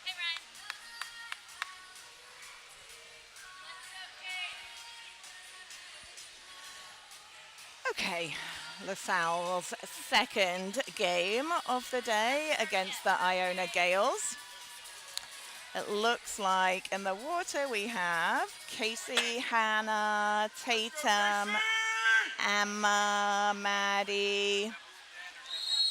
Hey, Ryan. Okay, LaSalle's second game of the day against the Iona Gales. It looks like in the water we have Casey, Hannah, Tatum, Emma, Maddie,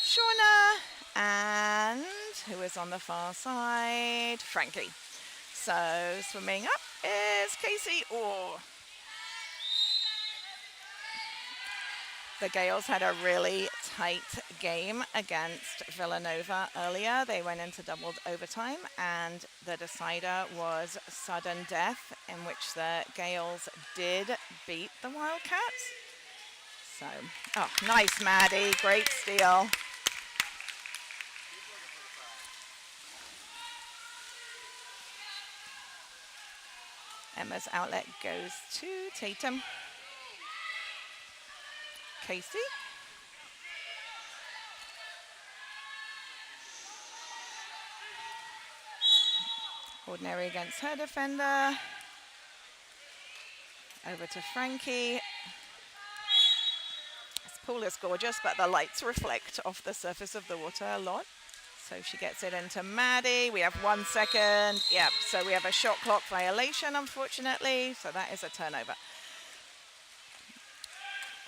Shauna, and who is on the far side? Frankie. So swimming up is Casey Orr. The Gales had a really tight game against Villanova earlier. They went into doubled overtime, and the decider was sudden death, in which the Gales did beat the Wildcats. So, oh, nice, Maddie. Great steal. Emma's outlet goes to Tatum. Casey. Ordinary against her defender. Over to Frankie. This pool is gorgeous, but the lights reflect off the surface of the water a lot. So she gets it into Maddie. We have 1 second. Yep, so we have a shot clock violation, unfortunately. So that is a turnover.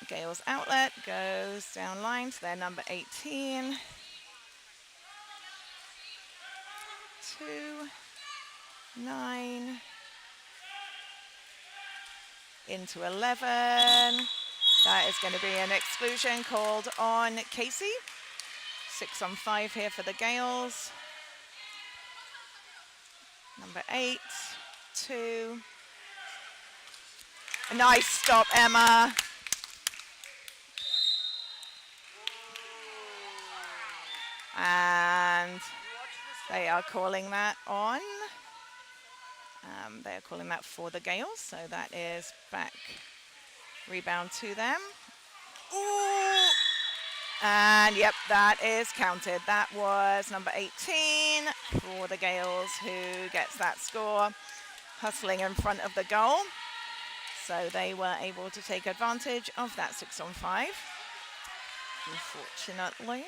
Gale's outlet goes down line to their number 18. 2, 9, into 11. That is going to be an exclusion called on Casey. 6 on 5 here for the Gales. Number 8, 2. A nice stop, Emma. And they are calling that on. They are calling that for the Gales, so that is back rebound to them. Ooh. And yep, that is counted. That was number 18 for the Gales, who gets that score, hustling in front of the goal. So they were able to take advantage of that 6 on 5. Unfortunately.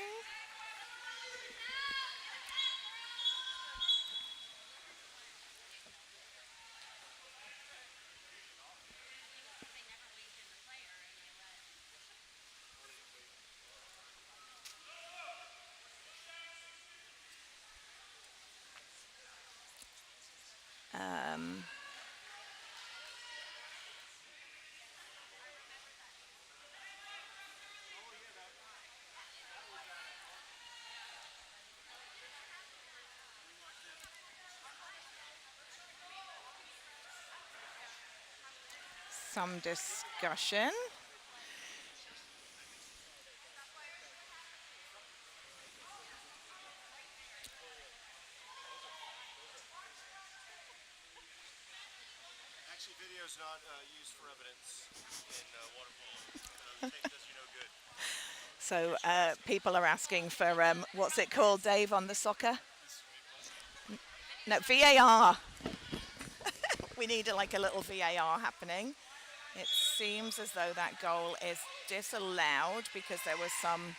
Some discussion. Actually, video is not used for evidence in water polo. It does you no good. So people are asking for, what's it called, Dave, on the soccer? No, VAR. We need like a little VAR happening. It seems as though that goal is disallowed because there was some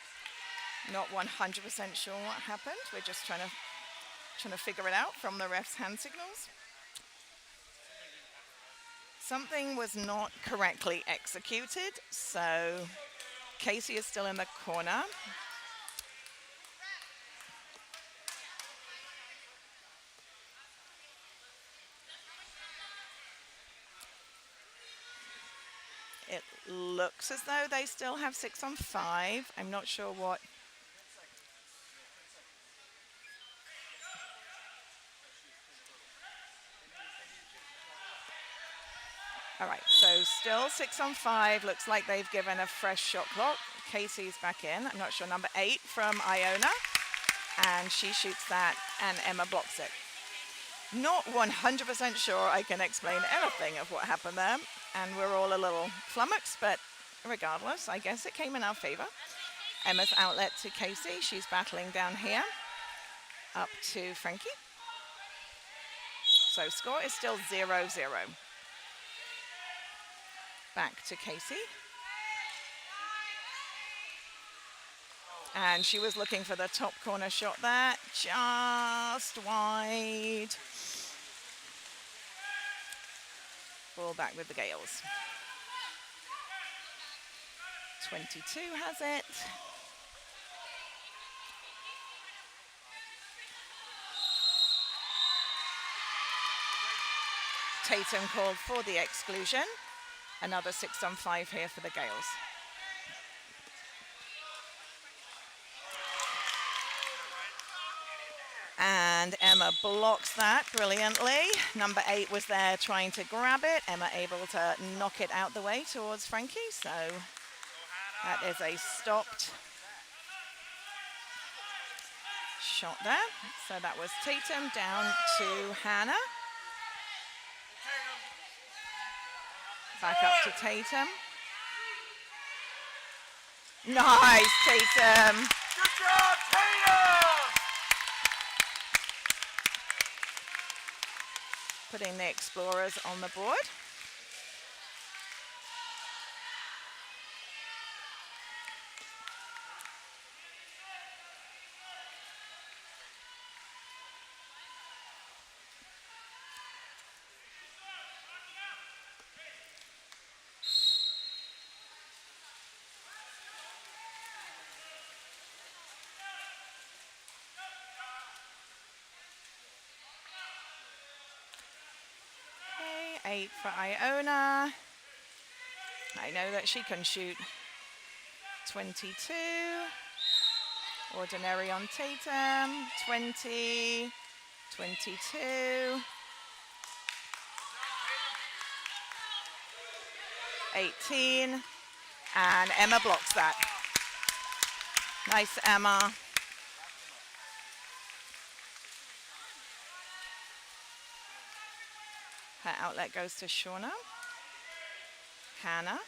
not 100% sure what happened. We're just trying to figure it out from the ref's hand signals. Something was not correctly executed, so Casey is still in the corner. It looks as though they still have 6 on 5. I'm not sure what. All right, so still 6 on 5. Looks like they've given a fresh shot clock. Casey's back in. I'm not sure, number 8 from Iona. And she shoots that, and Emma blocks it. Not 100% sure I can explain anything of what happened there. And we're all a little flummoxed, but regardless, I guess it came in our favor. Emma's outlet to Casey. She's battling down here. up to Frankie. So score is still 0-0. Back to Casey. And she was looking for the top corner shot there, just wide. Ball back with the Gales. 22 has it. Tatum called for the exclusion. Another 6-on-5 here for the Gales. And Emma blocks that brilliantly. Number 8 was there trying to grab it. Emma able to knock it out the way towards Frankie. So that is a stopped shot there. So that was Tatum down to Hannah. Back up to Tatum. Nice, Tatum. Good job, Tatum! Putting the Explorers on the board. Okay, 8 for Iona. I know that she can shoot. 22. Ordinary on Tatum. 20. 22. 18. And Emma blocks that. Nice, Emma. Her outlet goes to Shauna. Hannah.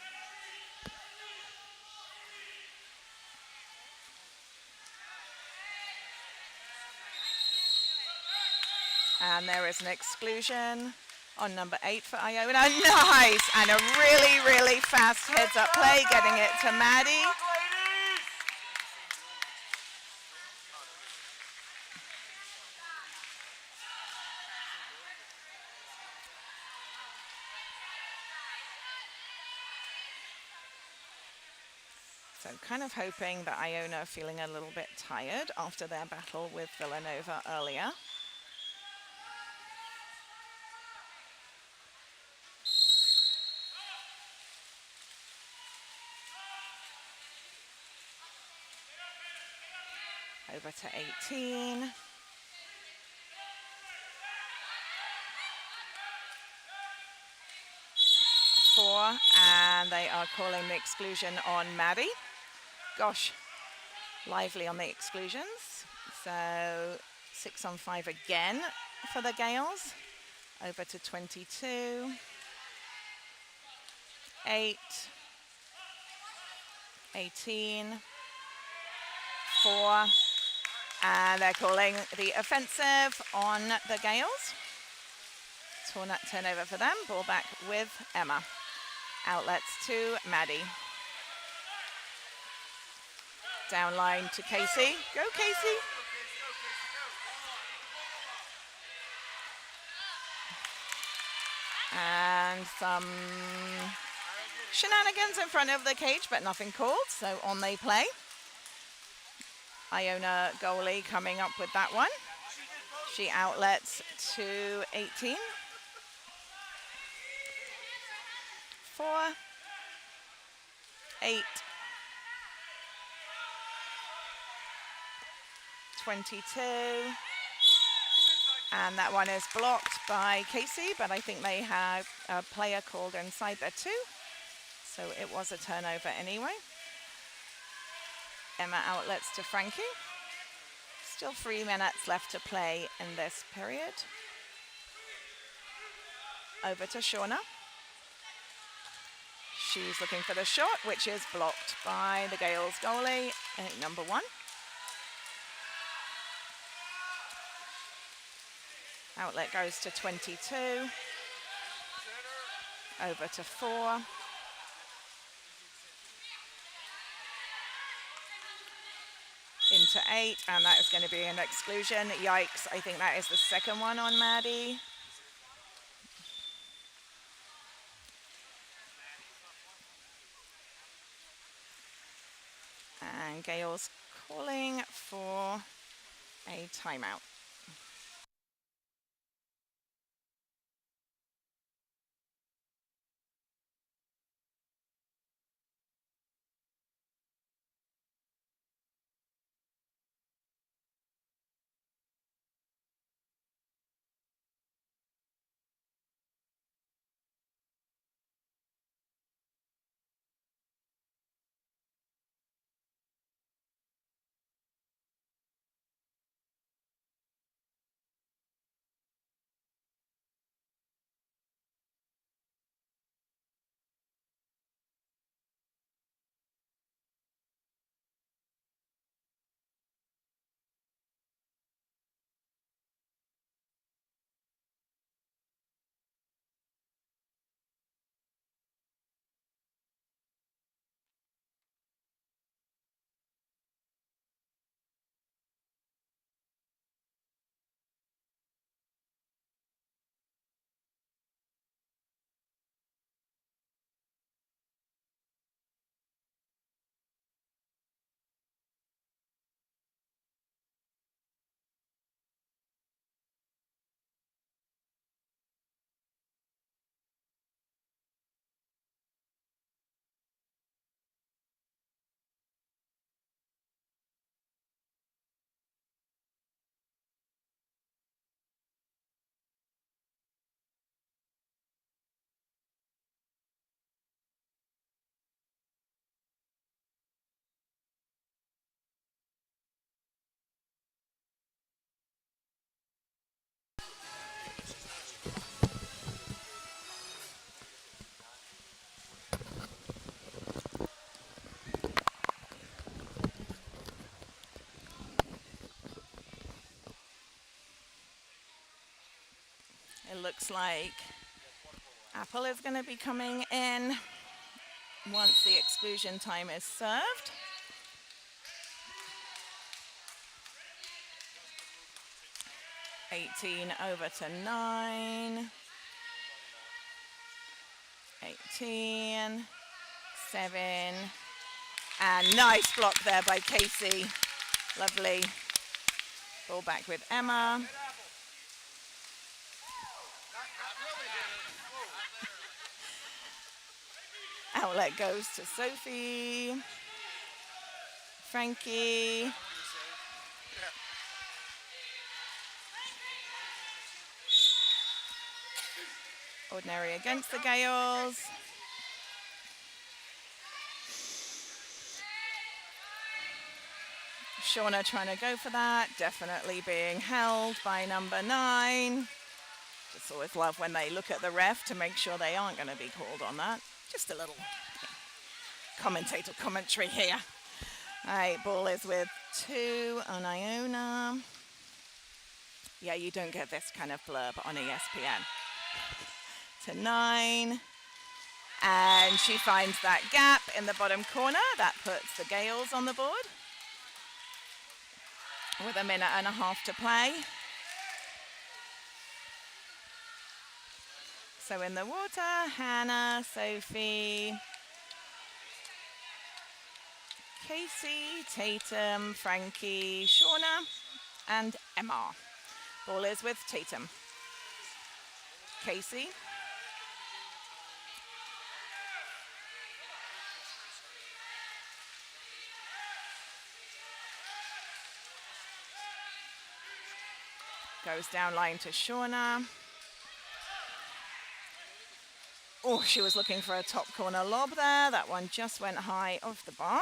And there is an exclusion on number 8 for Iona. Nice! And a really, really fast heads-up play, getting it to Maddie. So kind of hoping that Iona are feeling a little bit tired after their battle with Villanova earlier. Over to 18. And they are calling the exclusion on Maddie. Gosh, lively on the exclusions. So 6-on-5 again for the Gales. Over to 22. 8. 18. 4. And they're calling the offensive on the Gales. Turnover for them. Ball back with Emma. Outlets to Maddie. Down line to Casey. Go, Casey. And some shenanigans in front of the cage, but nothing called, so on they play. Iona goalie coming up with that one. She outlets to 18. 4. 8. 22. And that one is blocked by Casey, but I think they have a player called inside there too. So it was a turnover anyway. Emma outlets to Frankie. Still 3 minutes left to play in this period. Over to Shauna. She's looking for the shot, which is blocked by the Gales goalie, number 1. Outlet goes to 22. Over to 4. Into 8, and that is going to be an exclusion. Yikes, I think that is the second one on Maddie. And Gail's calling for a timeout. It looks like Apple is going to be coming in once the exclusion time is served. $18 over to 9. 18, 7, and nice block there by Casey. Lovely. Ball back with Emma. Outlet goes to Sophie. Frankie. Ordinary against the Gales. Shauna trying to go for that, definitely being held by number 9. Just always love when they look at the ref to make sure they aren't going to be called on that. Just a little commentator commentary here. All right, ball is with 2 on Iona. Yeah, you don't get this kind of blurb on ESPN. To 9. And she finds that gap in the bottom corner. That puts the Gales on the board with 1.5 minutes to play. So in the water, Hannah, Sophie, Casey, Tatum, Frankie, Shauna, and Emma. Ball is with Tatum. Casey. Goes down line to Shauna. Oh, she was looking for a top corner lob there. That one just went high off the bar.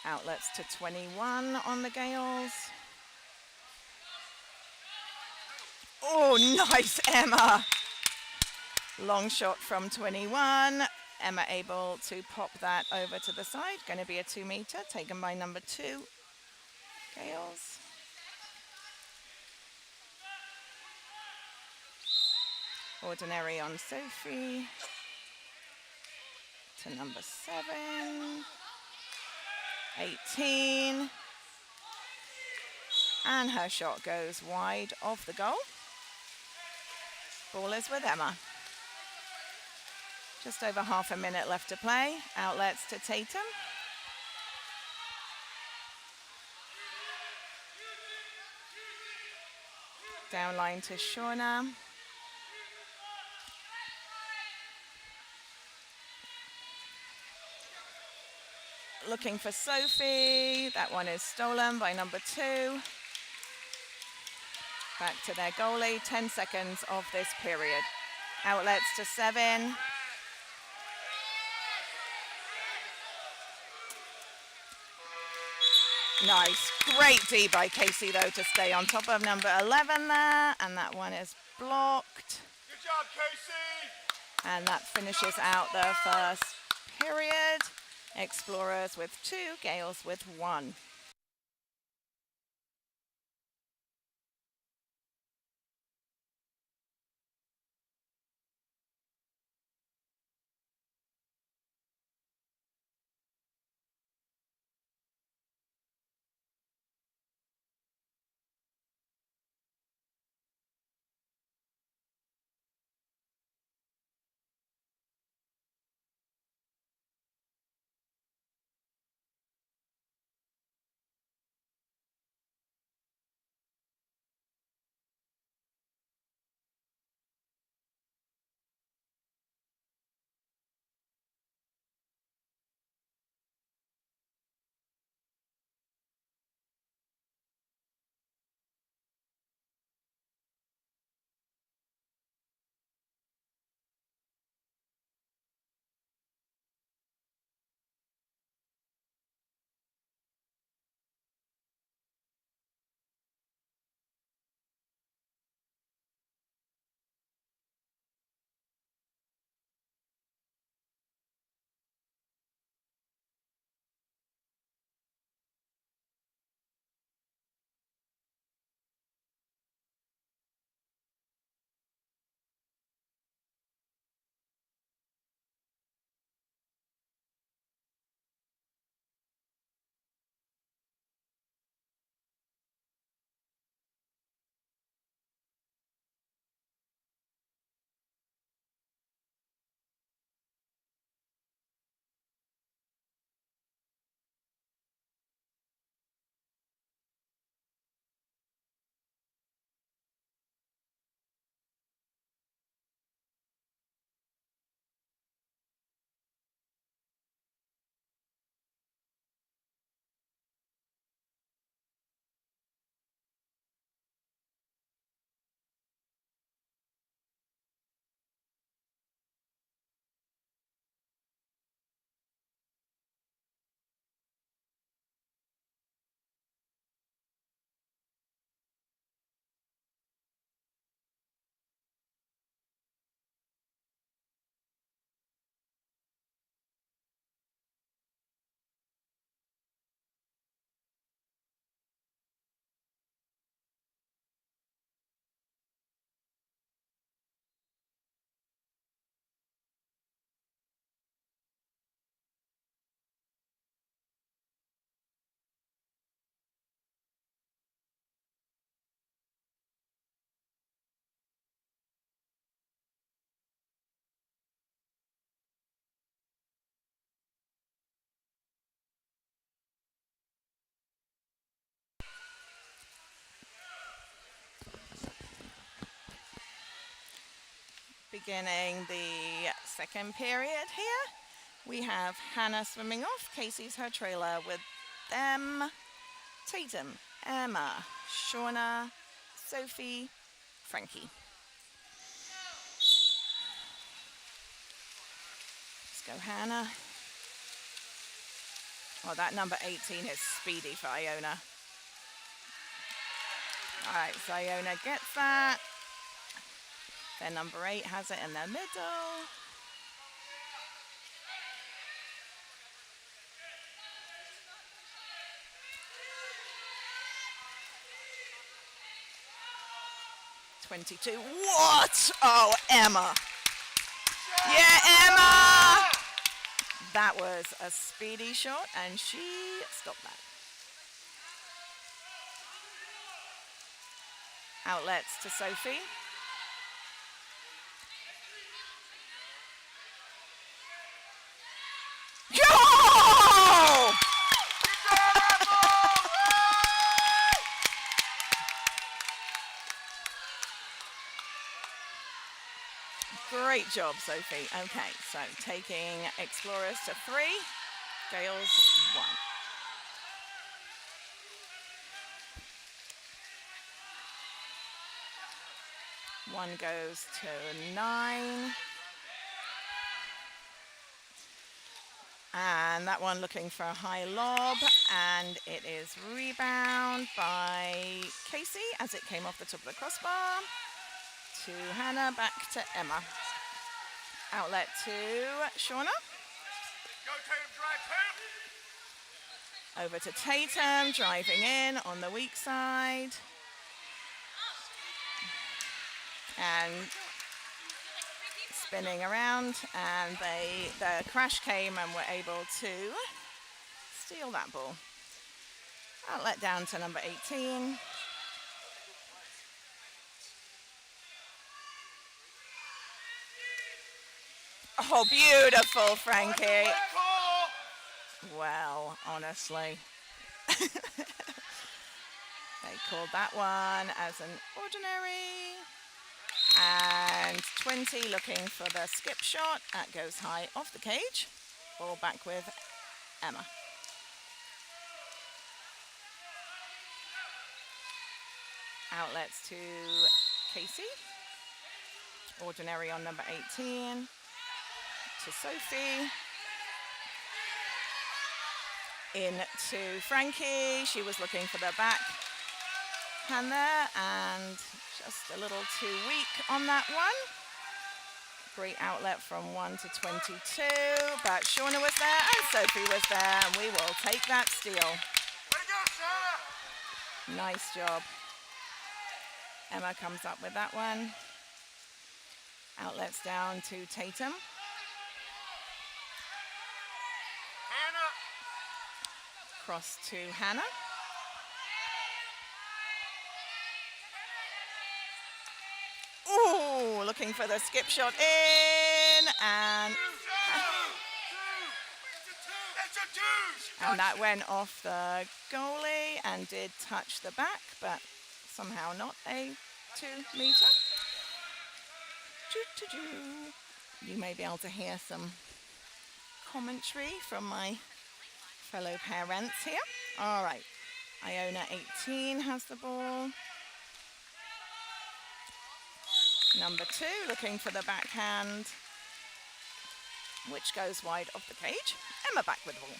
Outlets to 21 on the Gales. Oh, nice, Emma. Long shot from 21. Emma able to pop that over to the side. Going to be a 2-meter taken by number 2, Gales. Ordinary on Sophie to number 7, 18. And her shot goes wide of the goal. Ball is with Emma. Just over half a minute left to play. Outlets to Tatum. Downline to Shauna. Looking for Sophie. That one is stolen by number 2. Back to their goalie. 10 seconds of this period. Outlets to 7. Nice. Great D by Casey, though, to stay on top of number 11 there. And that one is blocked. Good job, Casey. And that finishes out the first period. Explorers with 2, Gales with 1. Beginning the second period here. We have Hannah swimming off. Casey's her trailer with them. Tatum, Emma, Shauna, Sophie, Frankie. Let's go, Hannah. Oh, that number 18 is speedy for Iona. All right, so Iona gets that. Then number 8 has it in the middle. 22. What? Oh, Emma. Yeah, Emma! That was a speedy shot, and she stopped that. Outlets to Sophie. Go! Great job, Sophie. Okay, so taking Explorers to 3, Gales 1. 1 goes to 9. And that one looking for a high lob, and it is rebound by Casey as it came off the top of the crossbar. To Hannah, back to Emma. Outlet to Shauna. Go, Tatum, drive, Tatum! Over to Tatum, driving in on the weak side. And spinning around, and the crash came and were able to steal that ball. Outlet down to number 18. Oh, beautiful, Frankie. Well, honestly. They called that one as an ordinary. And 20 looking for the skip shot. That goes high off the cage. Ball back with Emma. Outlets to Casey. Ordinary on number 18. To Sophie. In to Frankie. She was looking for the back hand there, and just a little too weak on that one. Great outlet from 1 to 22, but Shauna was there and Sophie was there, and we will take that steal. Nice job. Emma comes up with that one. Outlets down to Tatum. Hannah! Cross to Hannah. Ooh, looking for the skip shot in, and that went off the goalie and did touch the back, but somehow not a 2-meter. You may be able to hear some commentary from my fellow parents here. All right, Iona 18 has the ball. Number 2 looking for the backhand, which goes wide off the cage. Emma back with the ball.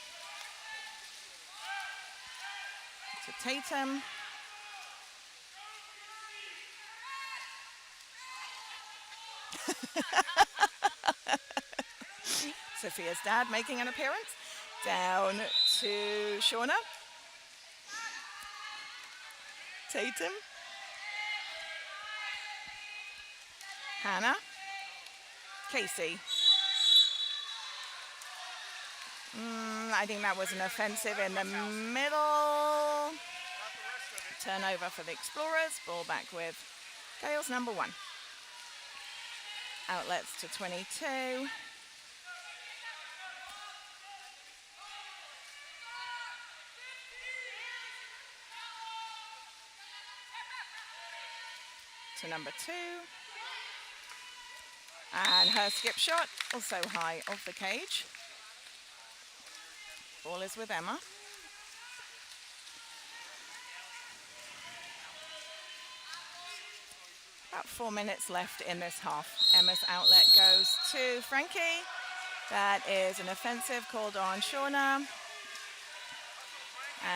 To Tatum. Sophia's dad making an appearance. Down to Shauna. Tatum. Hannah. Casey. I think that was an offensive in the middle. Turnover for the Explorers. Ball back with Gales number 1. Outlets to 22. To number 2. And her skip shot, also high off the cage. Ball is with Emma. About 4 minutes left in this half. Emma's outlet goes to Frankie. That is an offensive called on Shauna.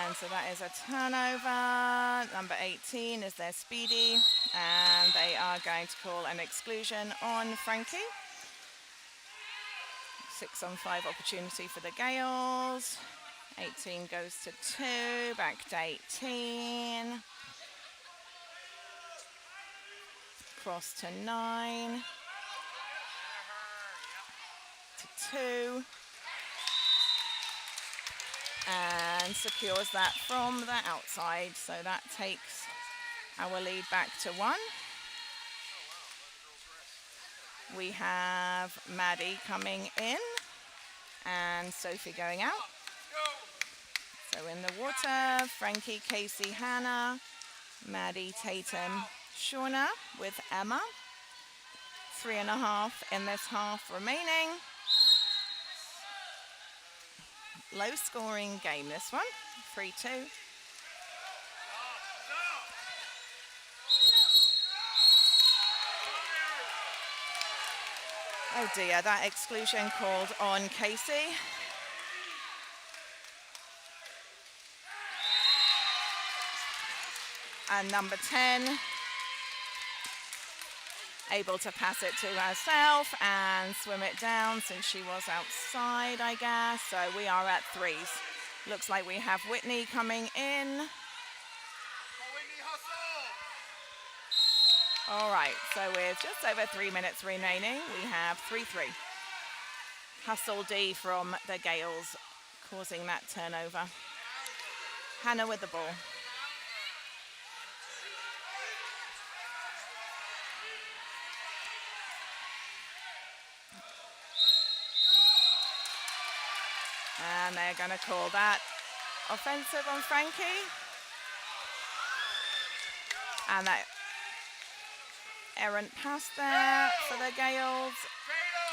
And so that is a turnover. Number 18 is their speedy. And they are going to call an exclusion on Frankie. 6-on-5 opportunity for the Gales. 18 goes to 2, back to 18. Cross to 9. To 2. And secures that from the outside. So that takes our lead back to 1. We have Maddie coming in and Sophie going out. So in the water, Frankie, Casey, Hannah, Maddie, Tatum, Shauna with Emma. 3.5 in this half remaining. Low scoring game this one, 3-2. Oh dear, that exclusion called on Casey. And number 10, able to pass it to herself and swim it down since she was outside, I guess. So we are at 3s. Looks like we have Whitney coming in. All right, so with just over 3 minutes remaining, we have 3-3. Hustle D from the Gales causing that turnover. Hannah with the ball. And they're going to call that offensive on Frankie. And that errant pass there for the Gales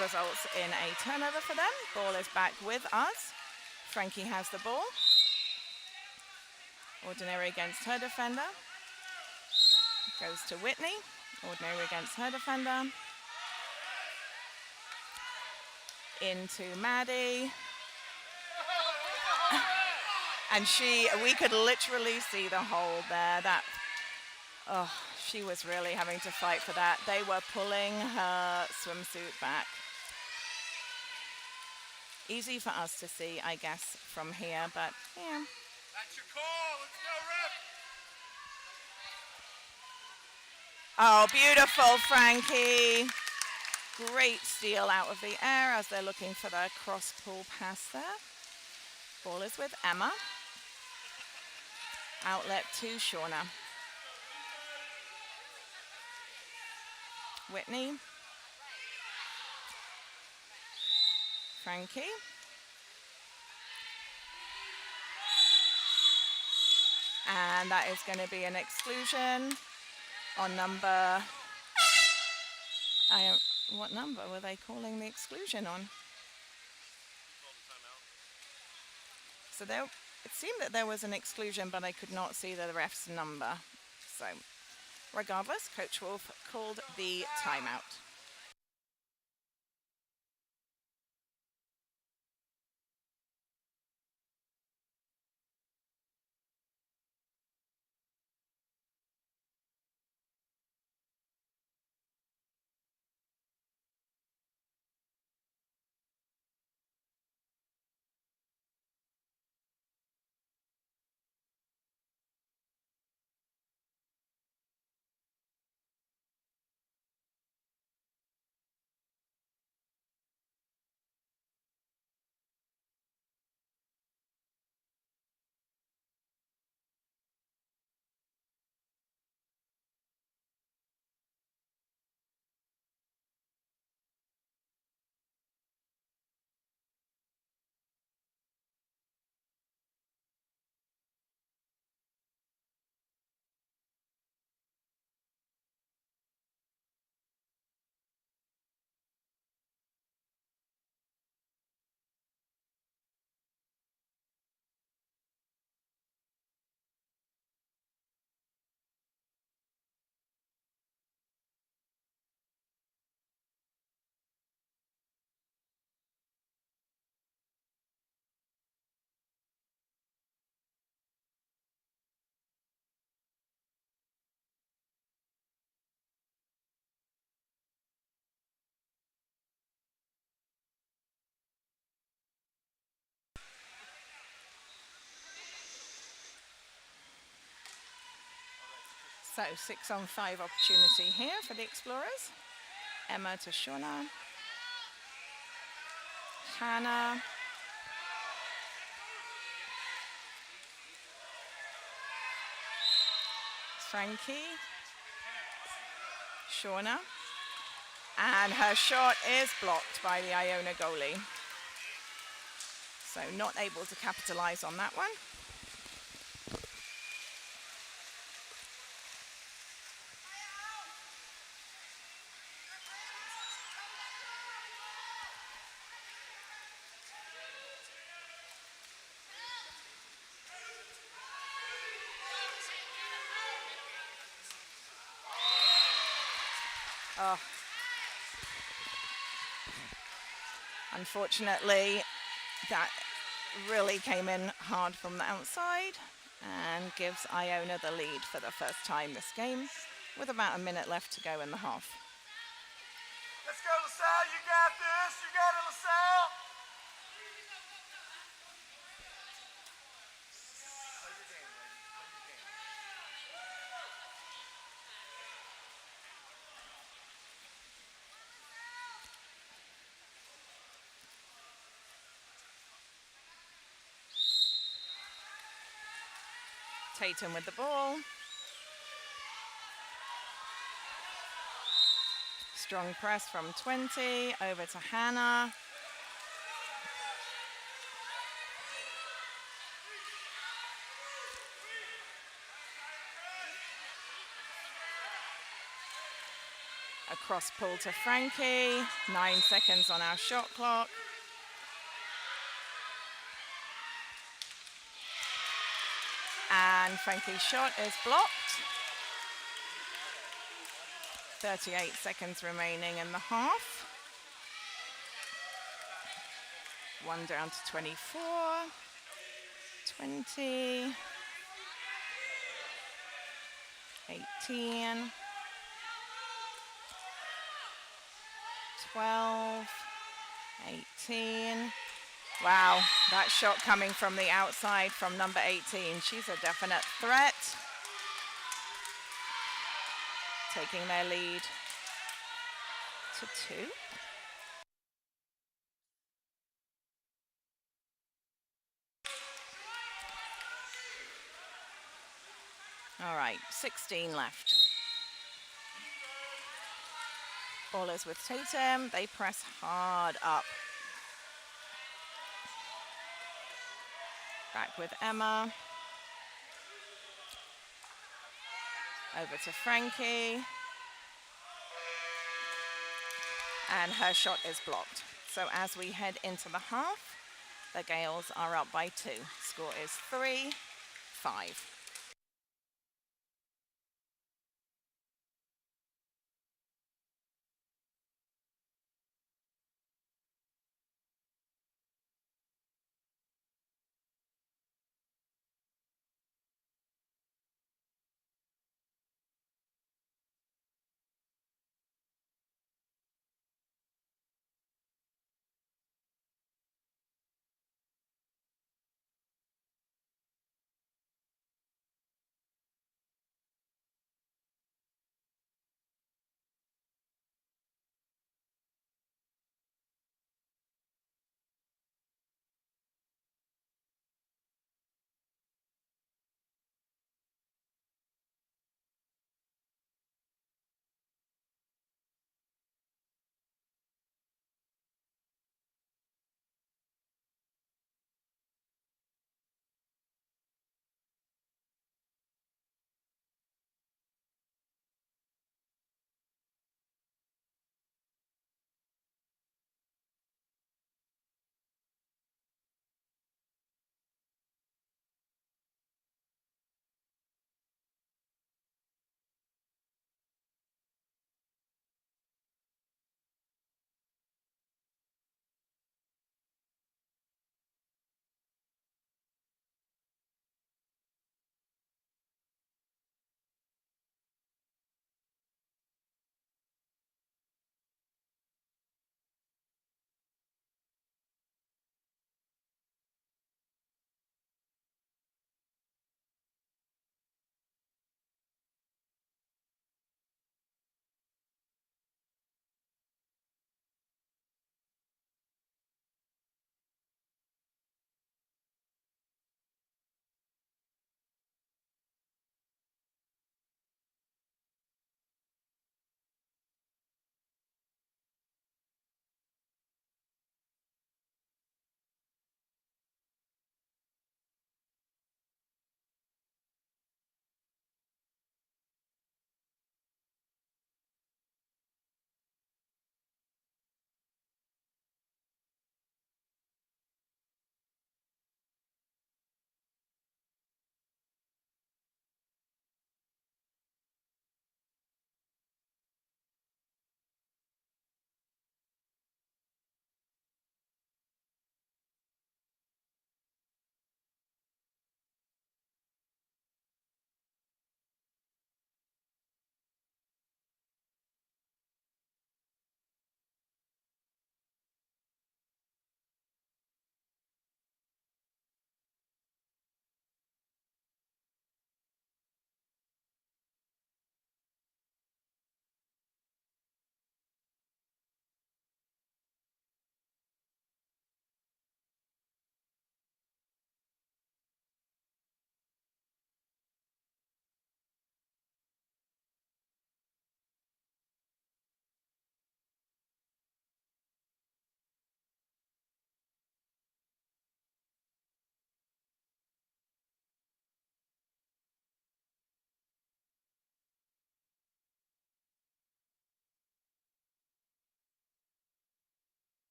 results in a turnover for them. Ball is back with us. Frankie has the ball. Ordinary against her defender. Goes to Whitney. Ordinary against her defender. Into Maddie. And we could literally see the hole there. She was really having to fight for that. They were pulling her swimsuit back. Easy for us to see, I guess, from here, but yeah. That's your call. Let's go, ref. Oh, beautiful, Frankie. Great steal out of the air as they're looking for the cross-pull pass there. Ball is with Emma. Outlet to Shauna. Whitney. Frankie. And that is going to be an exclusion on number... what number were they calling the exclusion on? So it seemed that there was an exclusion, but I could not see the ref's number. So regardless, Coach Wolf called the timeout. So 6-on-5 opportunity here for the Explorers. Emma to Shauna. Hannah. Frankie. Shauna. And her shot is blocked by the Iona goalie. So not able to capitalize on that one. Oh. Unfortunately, that really came in hard from the outside and gives Iona the lead for the first time this game with about a minute left to go in the half. Let's go, LaSalle. You got this. You got it, LaSalle. Play your game, ladies. Play your game. Tatum with the ball. Strong press from 20, over to Hannah. A cross pull to Frankie. 9 seconds on our shot clock. And Frankie's shot is blocked. 38 seconds remaining in the half. 1 down to 24. 20. 18. 12. 18. Wow, that shot coming from the outside from number 18. She's a definite threat. Taking their lead to 2. All right, 16 left. Ball is with Tatum. They press hard up. Back with Emma. Over to Frankie. And her shot is blocked. So as we head into the half, the Gales are up by 2. Score is 3-5.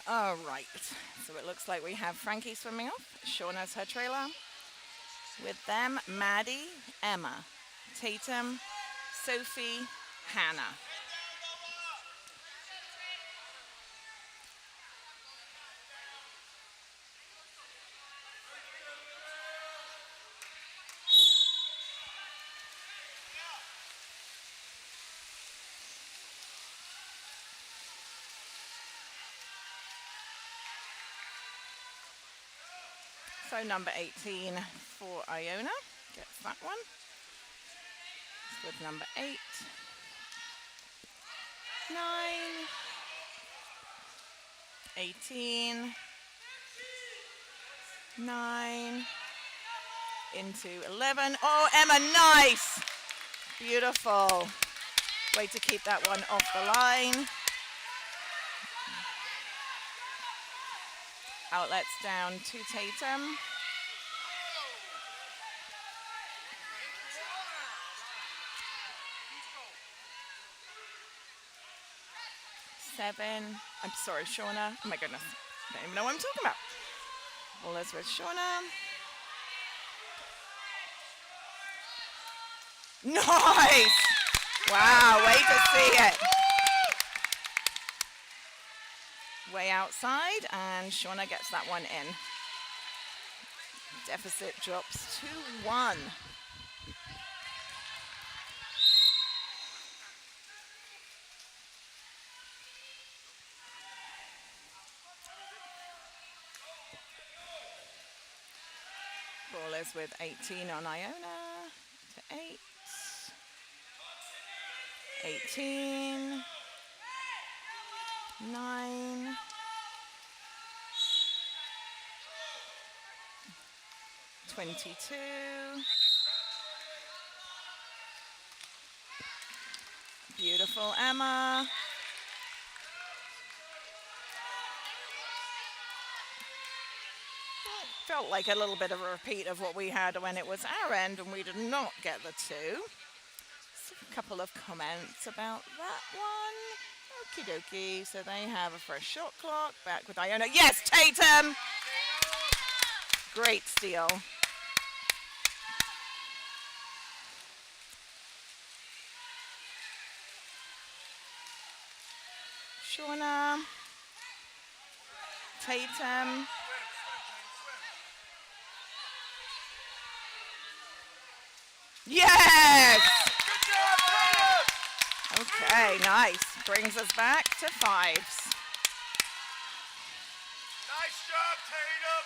All right. So it looks like we have Frankie swimming off. Shauna's her trailer. With them, Maddie, Emma, Tatum, Sophie, Hannah. So number 18 for Iona gets that one. With number 8, 9, 18, 9, into 11. Oh, Emma, nice! Beautiful. Way to keep that one off the line. Outlets down to Tatum. Seven. I'm sorry, Shauna. Oh my goodness. I don't even know what I'm talking about. Ballers with Shauna. Nice! Wow, way to see it. Way outside, and Shauna gets that one in. Deficit drops to 1. Ballers with 18 on Iona to 8. 18. 9. 22. Beautiful, Emma. Felt like a little bit of a repeat of what we had when it was our end and we did not get the 2. So a couple of comments about that one. Okie dokie. So they have a fresh shot clock. Back with Iona. Yes, Tatum! Great steal. Shauna. Tatum. Yes! Okay, nice. Brings us back to 5s. Nice job, Tatum.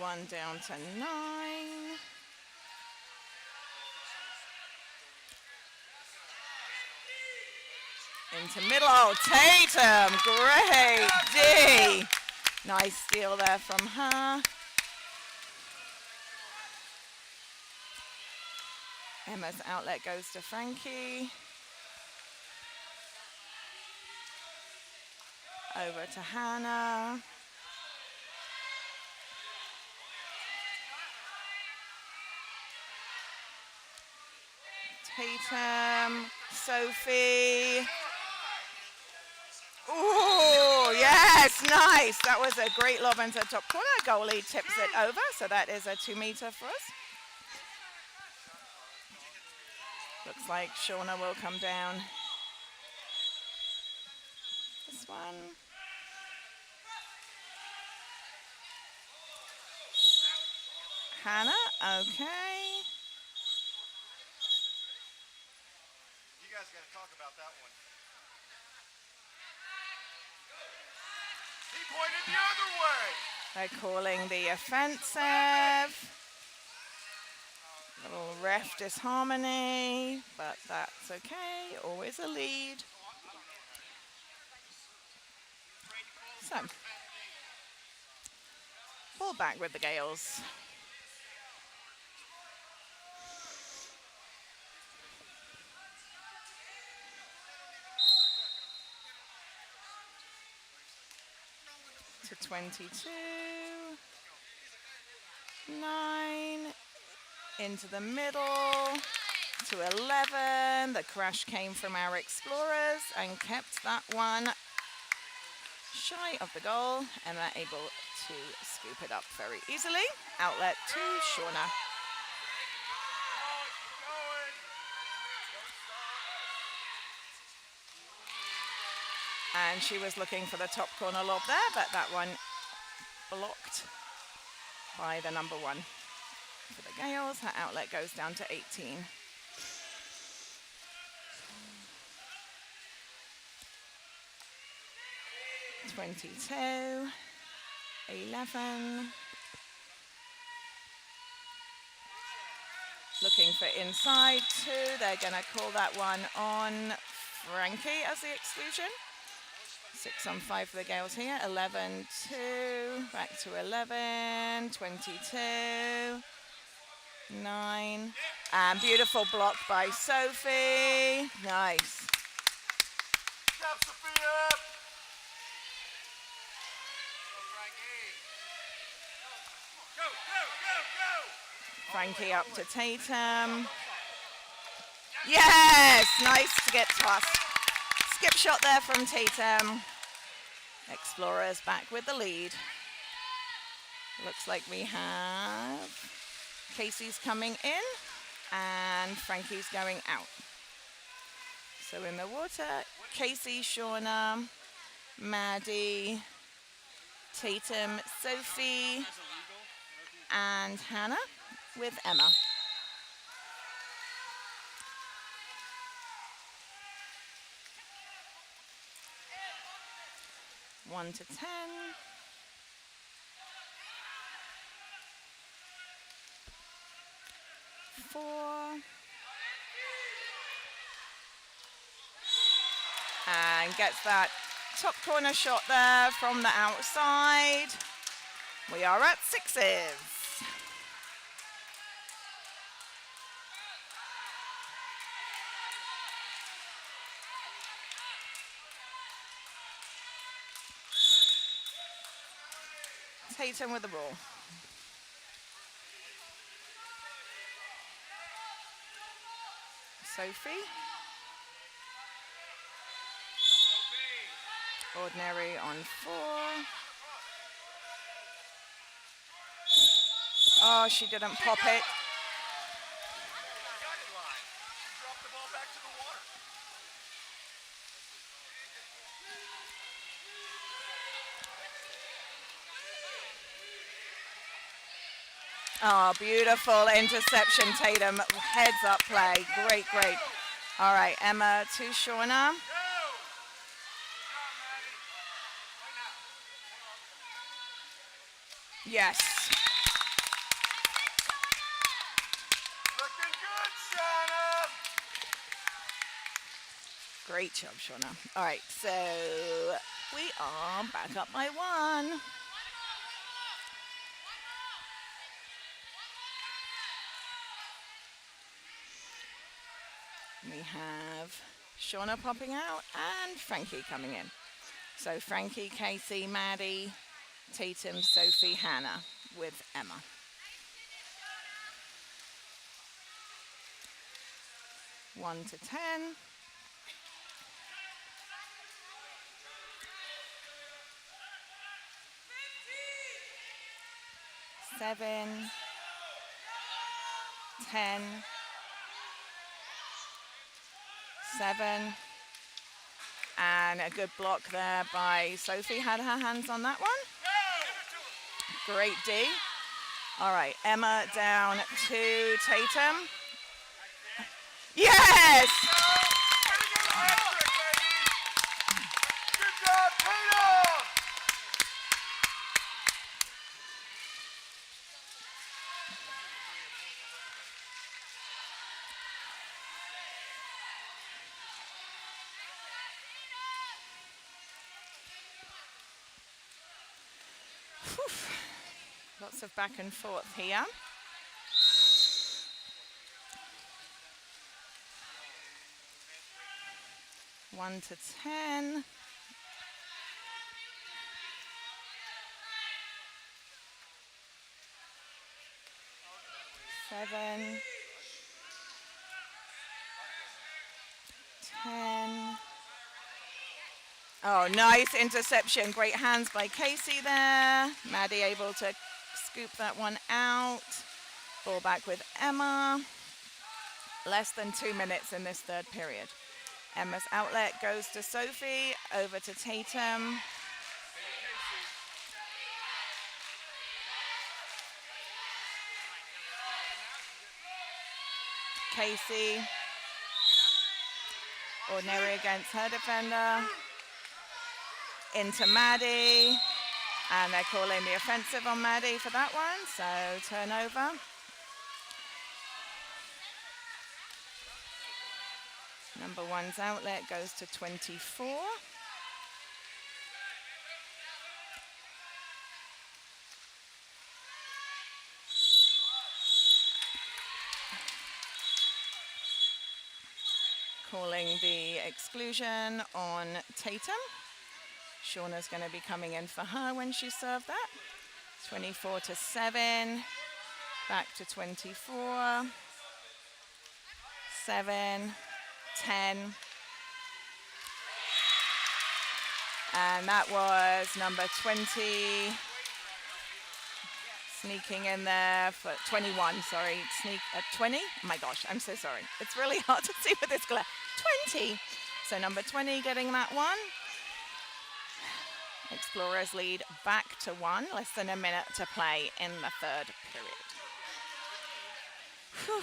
One down to 9. Into middle. Oh, Tatum. Great D. Nice steal there from her. Emma's outlet goes to Frankie. Over to Hannah. Tatum. Sophie. Ooh, yes, nice. That was a great lob into the top corner. Goalie tips it over, so that is a 2-meter for us. Looks like Shauna will come down. This one. Hannah, okay. You guys got to talk about that one. He pointed the other way. They're calling the offensive. Little ref disharmony, but that's okay. Always a lead. So, ball back with the Gales. to 22. 9. Into the middle to 11. The crash came from our explorers and kept that one shy of the goal. Emma able to scoop it up very easily. Outlet to Shauna. And she was looking for the top corner lob there, but that one blocked by the number 1. For the Gales, her outlet goes down to 18. (22) 11. Looking for inside 2. They're going to call that one on Frankie as the exclusion. 6 on 5 for the Gales here. 11-2. Back to 11. 22. 9. And beautiful block by Sophie. Nice. Job, Sophia! Go, go, go, go! Frankie up to Tatum. Yes! Nice to get tossed. Skip shot there from Tatum. Explorers back with the lead. Looks like we have Casey's coming in and Frankie's going out. So in the water, Casey, Shauna, Maddie, Tatum, Sophie, and Hannah with Emma. (1 to 10). 4. And gets that top corner shot there from the outside. We are at 6s. Tatum with the ball. Sophie. Ordinary on 4. Oh, she didn't pop it. Oh, beautiful interception, Tatum. Heads up play. Great, great. All right, Emma to Shauna. Yes. Looking good, Shauna. Great job, Shauna. All right, so we are back up by 1. We have Shauna popping out and Frankie coming in. So Frankie, Casey, Maddie, Tatum, Sophie, Hannah with Emma. (1 to 10). 7. 10. 7. And a good block there by Sophie. Had her hands on that one. Great D. All right, Emma down to Tatum. Yes! Good job, Tatum! Lots of back and forth here. (1 to 10). 7, 10. Oh, nice interception. Great hands by Casey there. Maddie able to scoop that one out. Ball back with Emma. Less than 2 minutes in this third period. Emma's outlet goes to Sophie, over to Tatum. Casey. Ordinary against her defender. Into Maddie. And they're calling the offensive on Maddie for that one, so turnover. Number 1's outlet goes to 24. Calling the exclusion on Tatum. Shauna's going to be coming in for her when she served that. 24-7. Back to 24. 7. 10. And that was number 20 sneaking in there for 21, sorry, sneak at 20. Oh my gosh, I'm so sorry. It's really hard to see with this glare. 20. So number 20 getting that one. Explorers lead back to 1, less than a minute to play in the third period. Whew.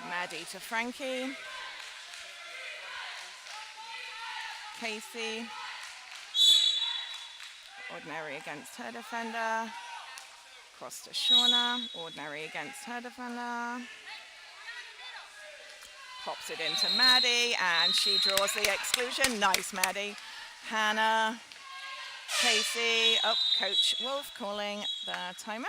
Maddie to Frankie. Casey. Ordinary against her defender. Cross to Shauna. Ordinary against her defender. Pops it into Maddie, and she draws the exclusion. Nice, Maddie. Hannah. Casey. Oh, Coach Wolf calling the timeout.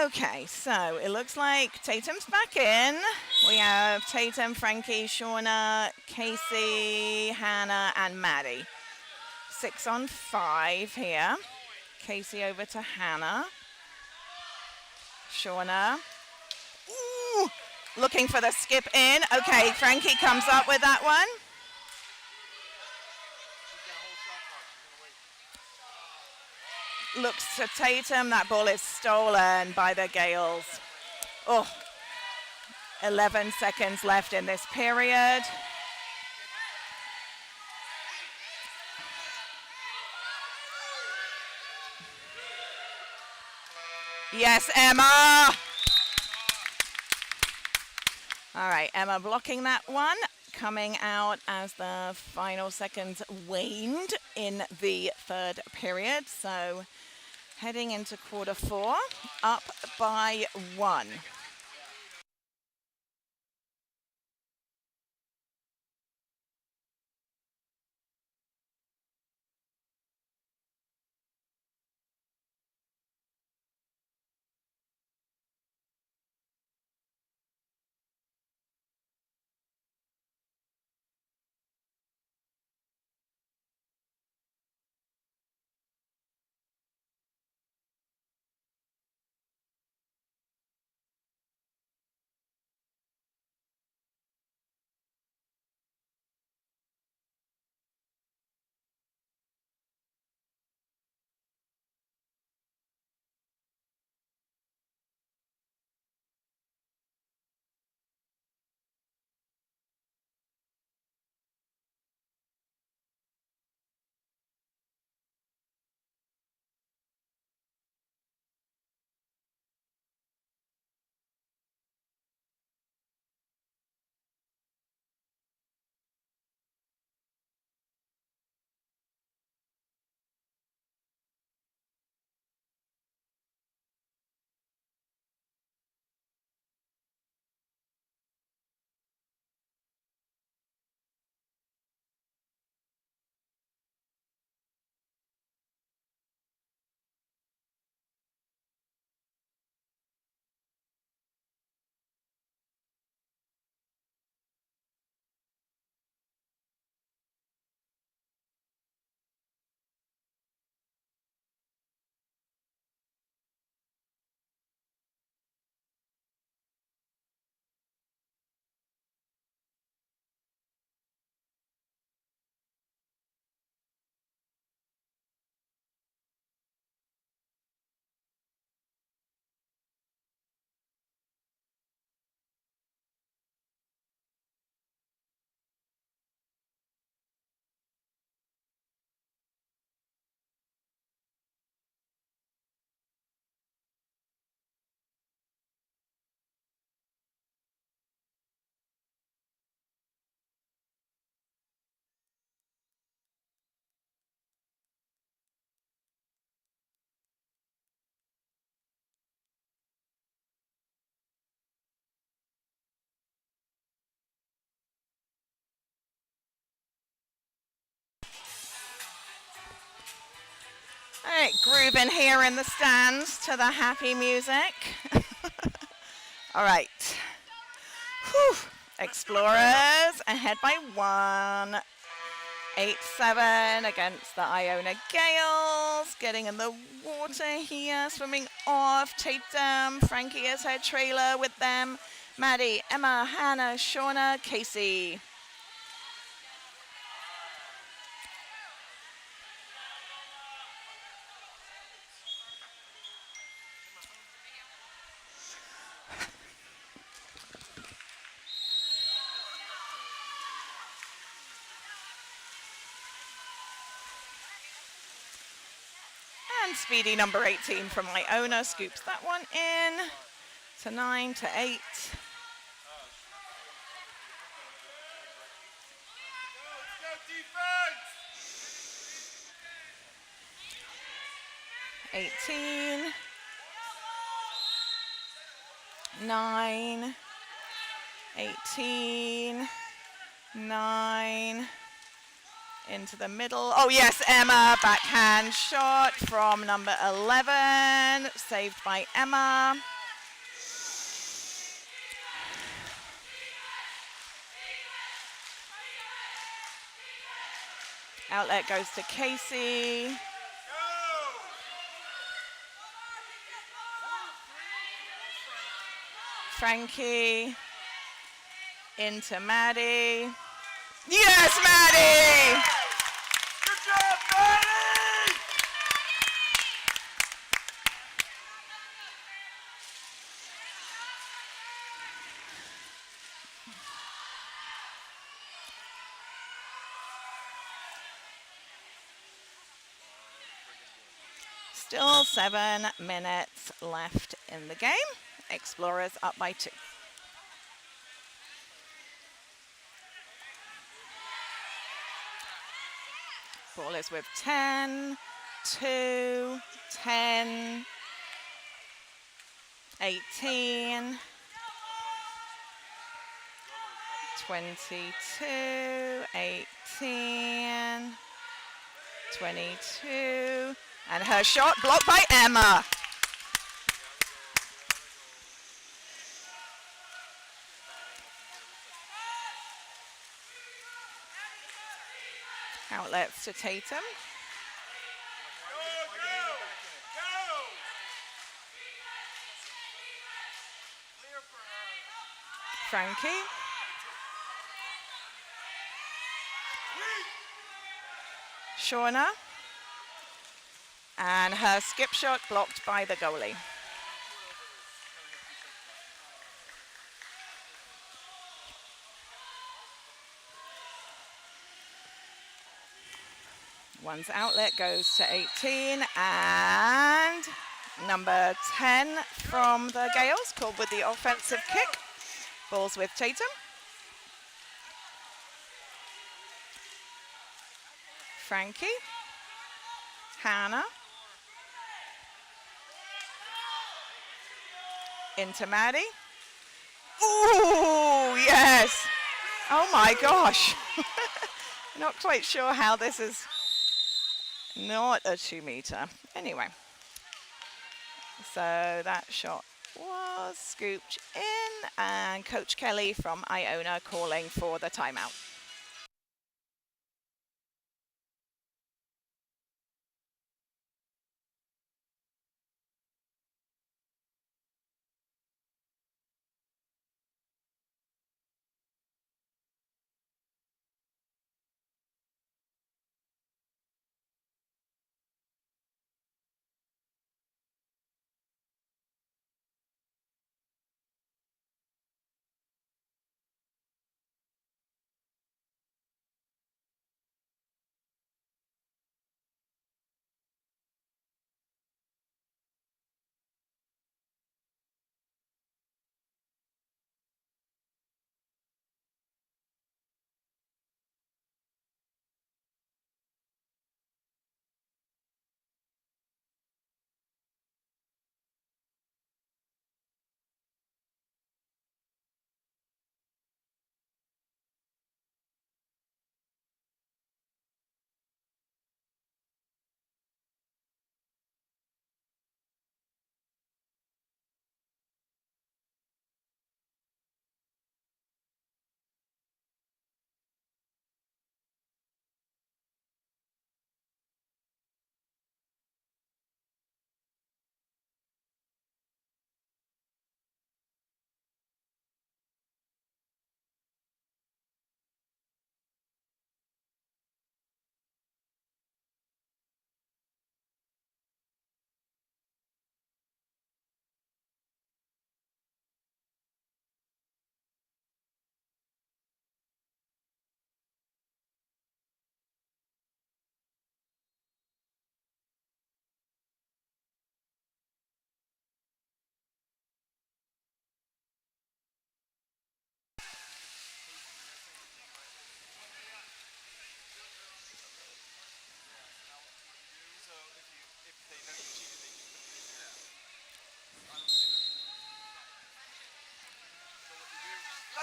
Okay, so it looks like Tatum's back in. We have Tatum, Frankie, Shauna, Casey, Hannah, and Maddie. 6 on 5 here. Casey over to Hannah. Shauna. Ooh, looking for the skip in. Okay, Frankie comes up with that one. Looks to Tatum. That ball is stolen by the Gales. Oh, 11 seconds left in this period. Yes, Emma. All right, Emma blocking that one. Coming out as the final seconds waned in the third period. So heading into quarter 4, up by 1. All right, grooving here in the stands to the happy music. All right. Whew. Explorers ahead by 1. 8-7 against the Iona Gales. Getting in the water here, swimming off. Tatum, Frankie is her trailer with them. Maddie, Emma, Hannah, Shauna, Casey. And speedy number 18 from Iona scoops that one in to 9-8. Defense! 18, 9, 18, 9, into the middle. Oh yes, Emma, backhand shot from number 11, saved by Emma. Outlet goes to Casey. Frankie into Maddie. Yes, Maddie! Good job, Maddie! Still 7 minutes left in the game. Explorers up by 2. Ball is with 10, 2, 10, 18, 22, 18, 22, and her shot blocked by Emma. Outlets to Tatum. Frankie. Shauna. And her skip shot blocked by the goalie. One's outlet goes to 18 and number 10 from the Gales called with the offensive kick. Ball's with Tatum. Frankie. Hannah. Into Maddie. Ooh, yes. Oh my gosh. Not quite sure how this is not a 2-meter. Anyway. So that shot was scooped in and Coach Kelly from Iona calling for the timeout.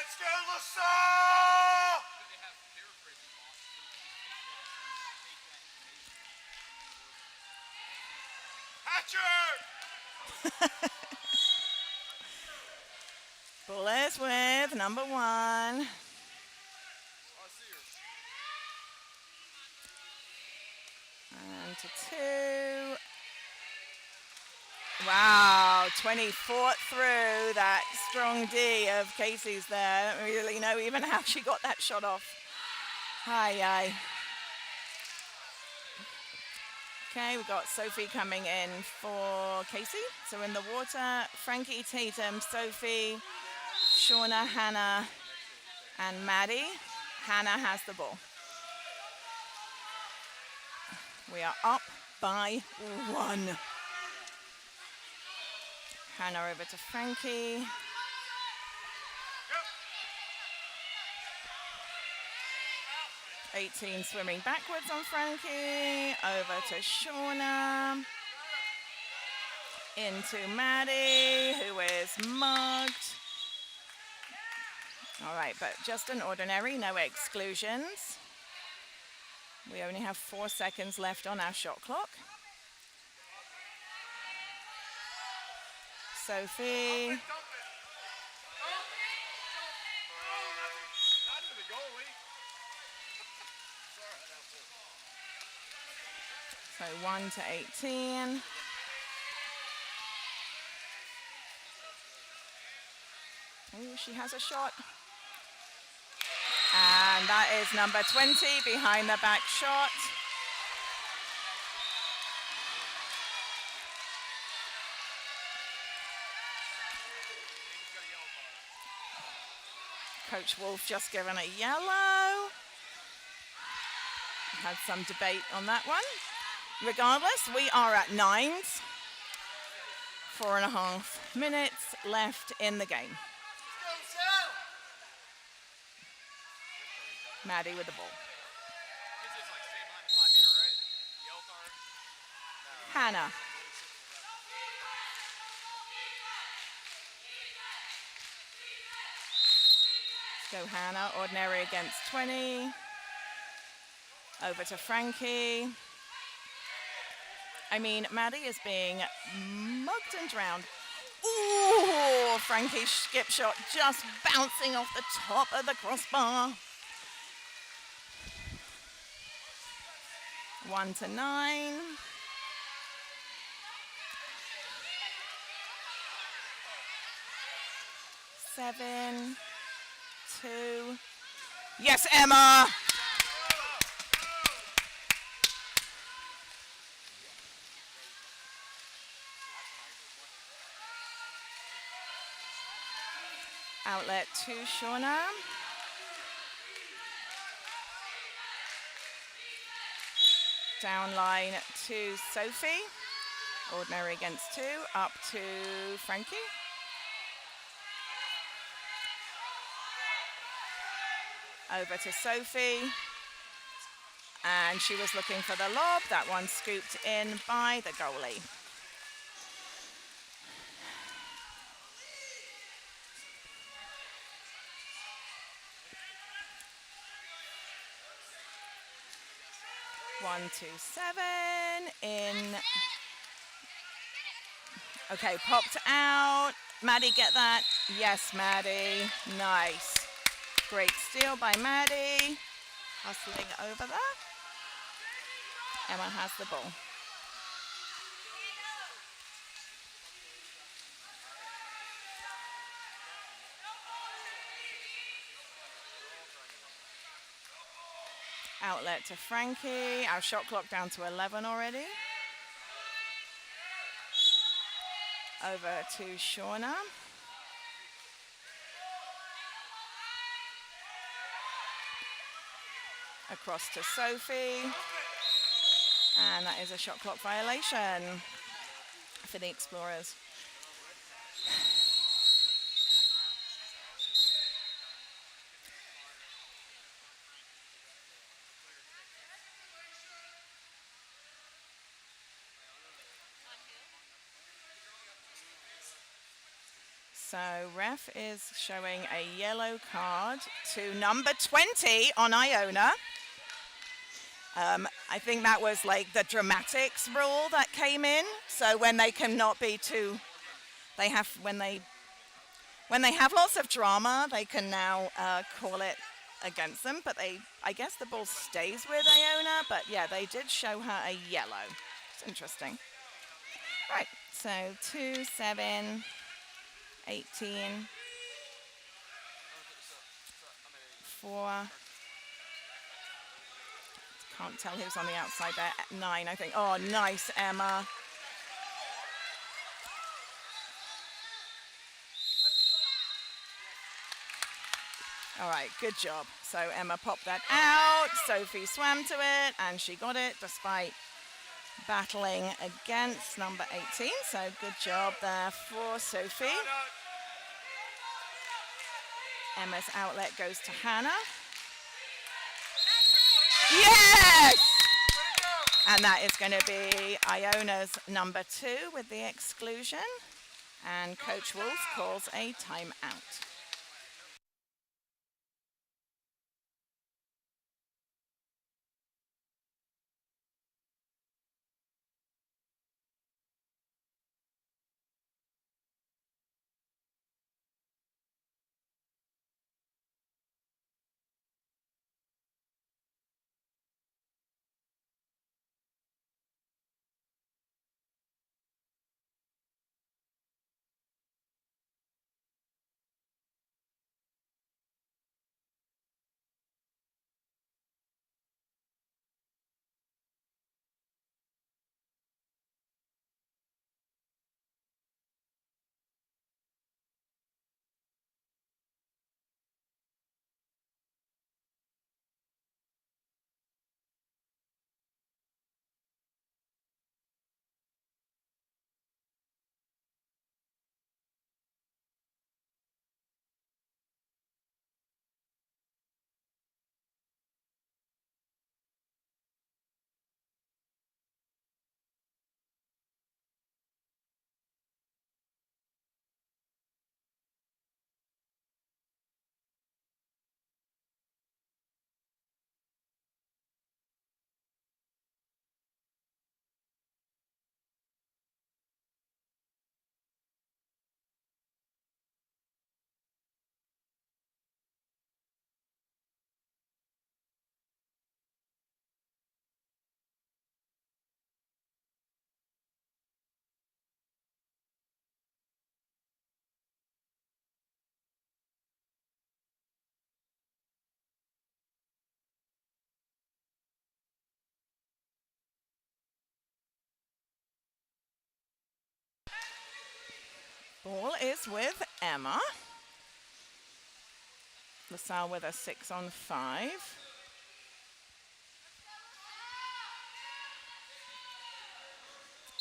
Let's go, LaSalle! Hatcher! Ball is with number 1. And to 2. Wow, 24th through. That strong D of Casey's there. I don't really know even how she got that shot off. Aye. Okay, we've got Sophie coming in for Casey. So in the water, Frankie, Tatum, Sophie, Shauna, Hannah, and Maddie. Hannah has the ball. We are up by 1. Hannah over to Frankie. Yep. 18 swimming backwards on Frankie. Over to Shauna. Into Maddie, who is mugged. All right, but just an ordinary, no exclusions. We only have 4 seconds left on our shot clock. Sophie. So 1 to 18. Oh, she has a shot. And that is number 20 behind the back shot. Coach Wolf just given a yellow. Had some debate on that one. Regardless, we are at 9s. 4.5 minutes left in the game. Maddie with the ball. Hannah. Let's go Hannah, ordinary against 20. Over to Frankie. I mean, Maddie is being mugged and drowned. Ooh, Frankie's skip shot just bouncing off the top of the crossbar. 1 to 9. Seven, 2. Yes, Emma! Outlet to Shauna. Down line to Sophie. Ordinary against 2. Up to Frankie. Over to Sophie. And she was looking for the lob. That one scooped in by the goalie. One, 2, 7 in. Okay, popped out. Maddie, get that? Yes, Maddie. Nice. Great steal by Maddie. Hustling over there. Emma has the ball. Outlet to Frankie. Our shot clock down to 11 already. Over to Shauna. Across to Sophie. And that is a shot clock violation for the Explorers. So ref is showing a yellow card to number 20 on Iona. I think that was like the dramatics rule that came in. So when they cannot be too, they have when they have lots of drama, they can now call it against them. But I guess the ball stays with Iona. But yeah, they did show her a yellow. It's interesting. Right. So 2, 7, 18, 4. Can't tell who's on the outside there. 9, I think. Oh, nice, Emma. All right, good job. So Emma popped that out. Sophie swam to it, and she got it despite battling against number 18. So good job there for Sophie. Emma's outlet goes to Hannah. Yes! And that is going to be Iona's number 2 with the exclusion. And Coach Wolf calls a timeout. Ball is with Emma. LaSalle with a 6 on 5.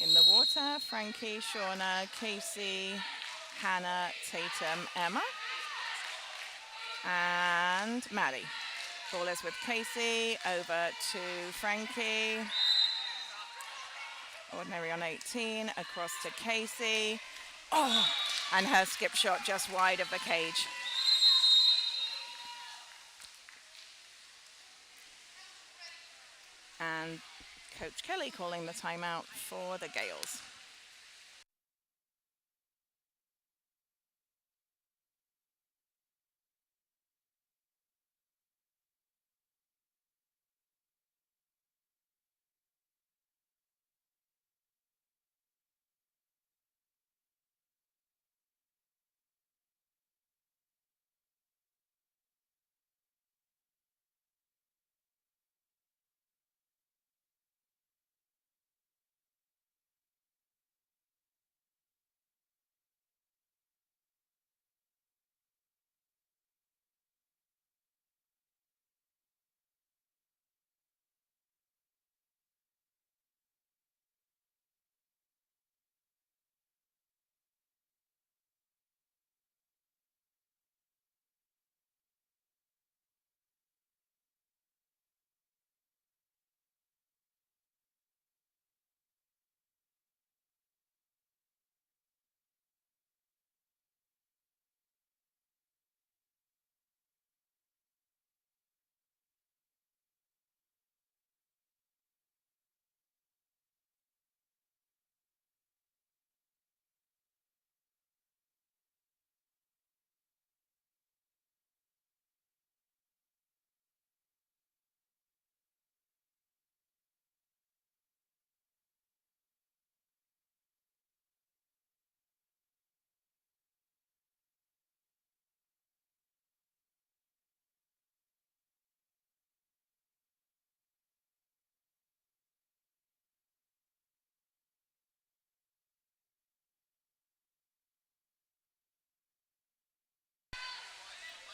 In the water, Frankie, Shauna, Casey, Hannah, Tatum, Emma, and Maddie. Ball is with Casey, over to Frankie. Ordinary on 18, across to Casey. Oh, and her skip shot just wide of the cage. And Coach Kelly calling the timeout for the Gales.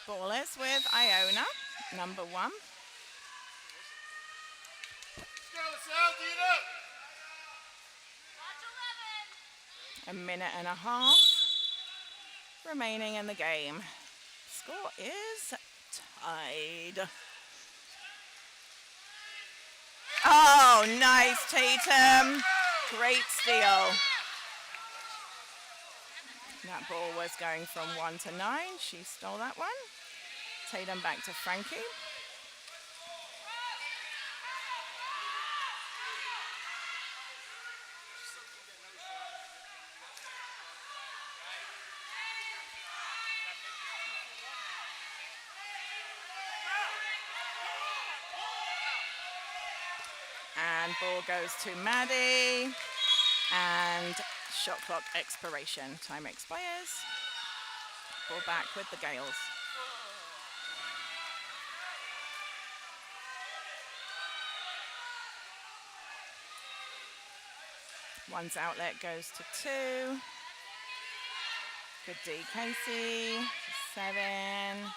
Ball is with Iona, number 1. Let's go, Salle, do it up. A minute and a half remaining in the game. Score is tied. Oh, nice, Tatum. Great steal. That ball was going from 1 to 9. She stole that one. Tatum back to Frankie. And ball goes to Maddie. And shot clock expiration. Time expires. Ball back with the Gales. One's outlet goes to 2. Good D, Casey. 7.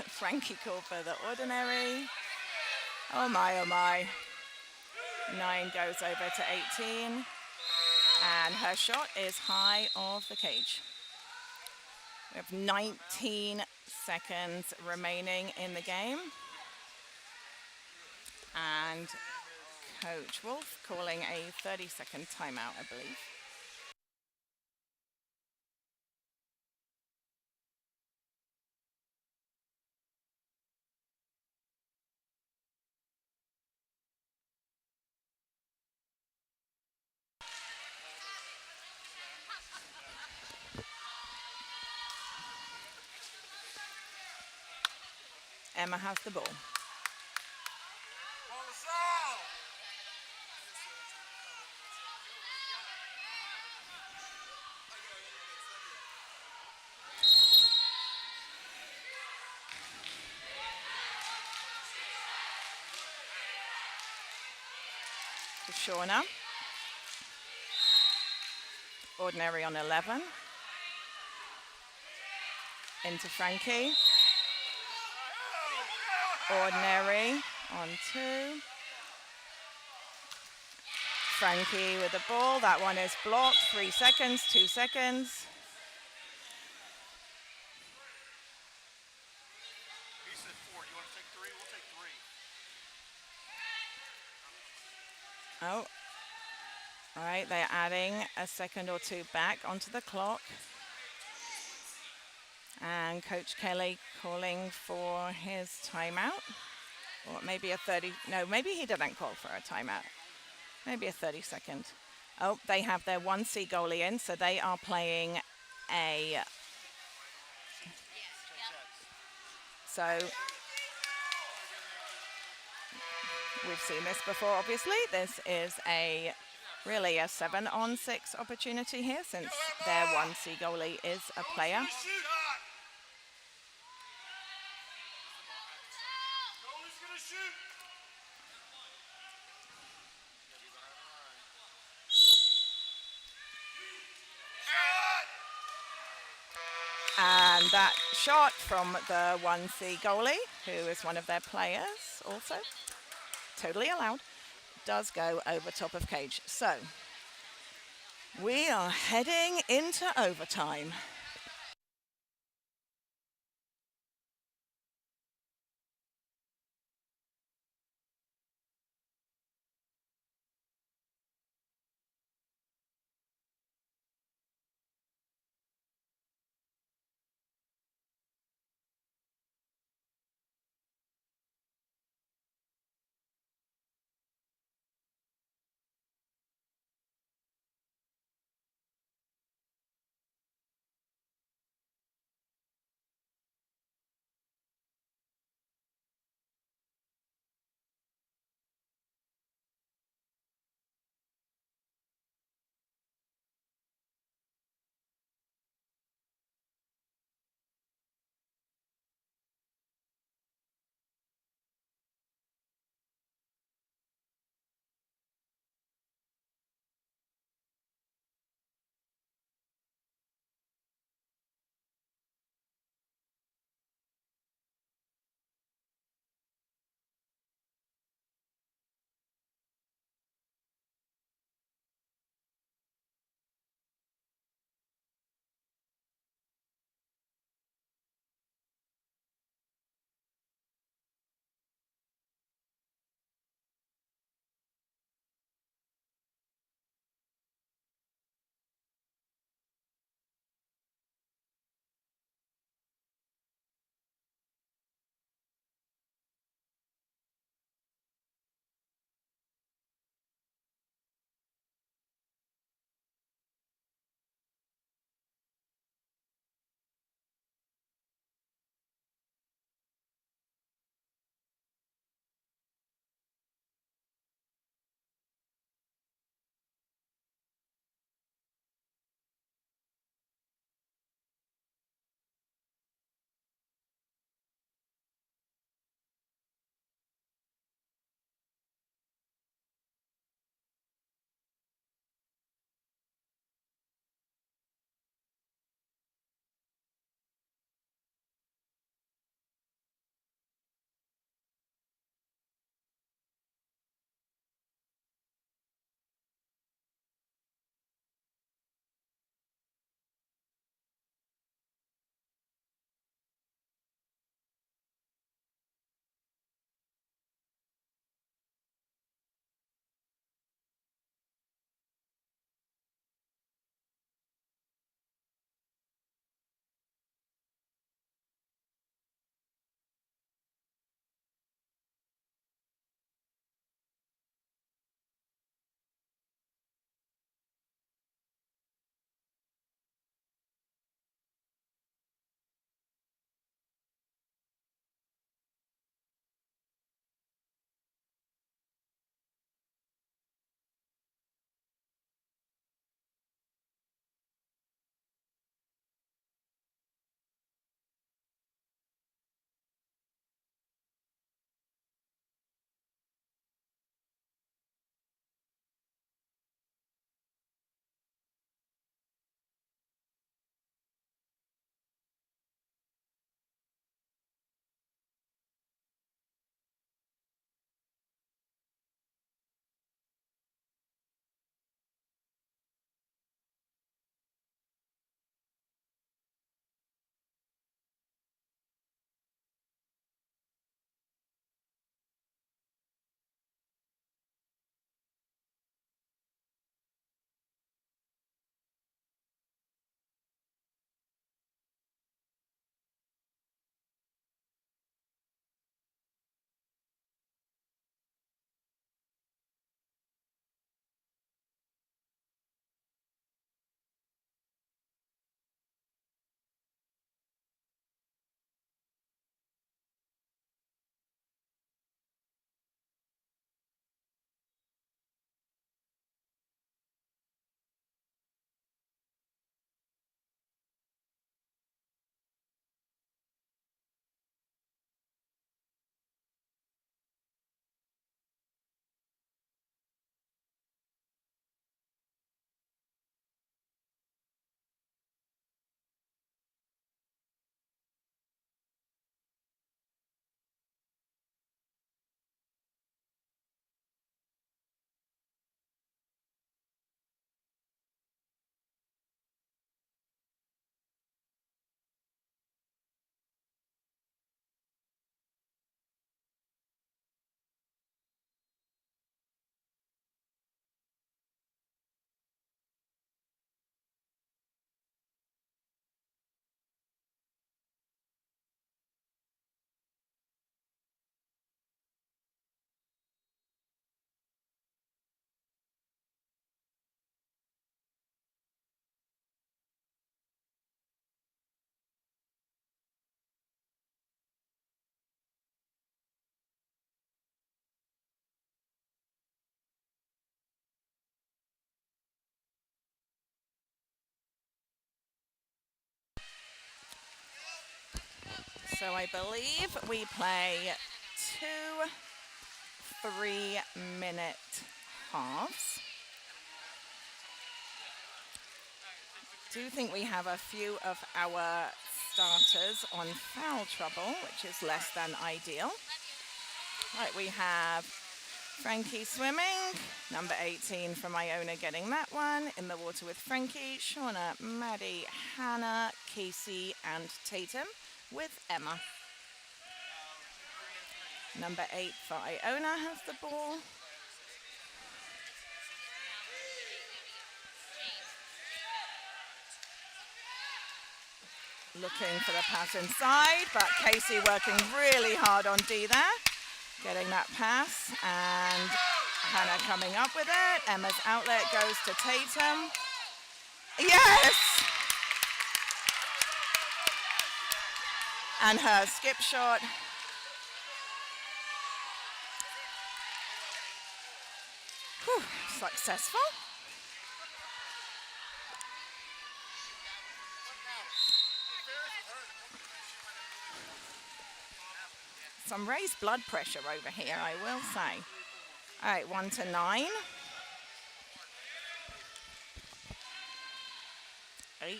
Frankie called for the ordinary. Oh my, oh my. 9 goes over to 18. And her shot is high of the cage. We have 19 seconds remaining in the game. And Coach Wolf calling a 30-second timeout, I believe. Emma has the ball. To Shauna. Ordinary on 11. Into Frankie. Ordinary on 2. Frankie with the ball. That one is blocked. 3 seconds, 2 seconds. He said 4. You want to take 3? We'll take 3. Oh. All right, they're adding a second or 2 back onto the clock. And Coach Kelly calling for his timeout. Or maybe a 30, no, maybe he didn't call for a timeout. Maybe a 30-second. Oh, they have their 1C goalie in, so they are playing a... So, we've seen this before, obviously. This is really a 7-on-6 opportunity here, since their 1C goalie is a player. And that shot from the 1C goalie, who is one of their players also, totally allowed, does go over top of cage. So, we are heading into overtime. So I believe we play 2 3-minute halves. Do think we have a few of our starters on foul trouble, which is less than ideal. Right, we have Frankie swimming, number 18 from Iona getting that one. In the water with Frankie, Shauna, Maddie, Hannah, Casey, and Tatum with Emma. Number 8 for Iona has the ball. Looking for the pass inside, but Casey working really hard on D there. Getting that pass, and Hannah coming up with it. Emma's outlet goes to Tatum. Yes! And her skip shot. Whew, successful. Some raised blood pressure over here, I will say. All right, 1 to 9. 8.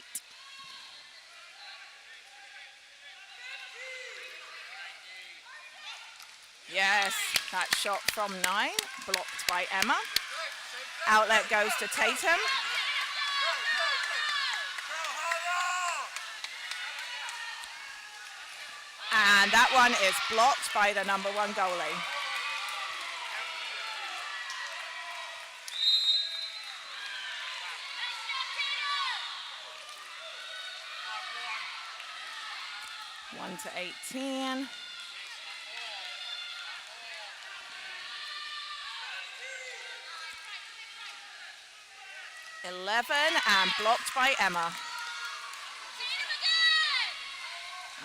Yes, that shot from 9, blocked by Emma. Outlet goes to Tatum. And that one is blocked by the number 1 goalie. One to 18. And blocked by Emma.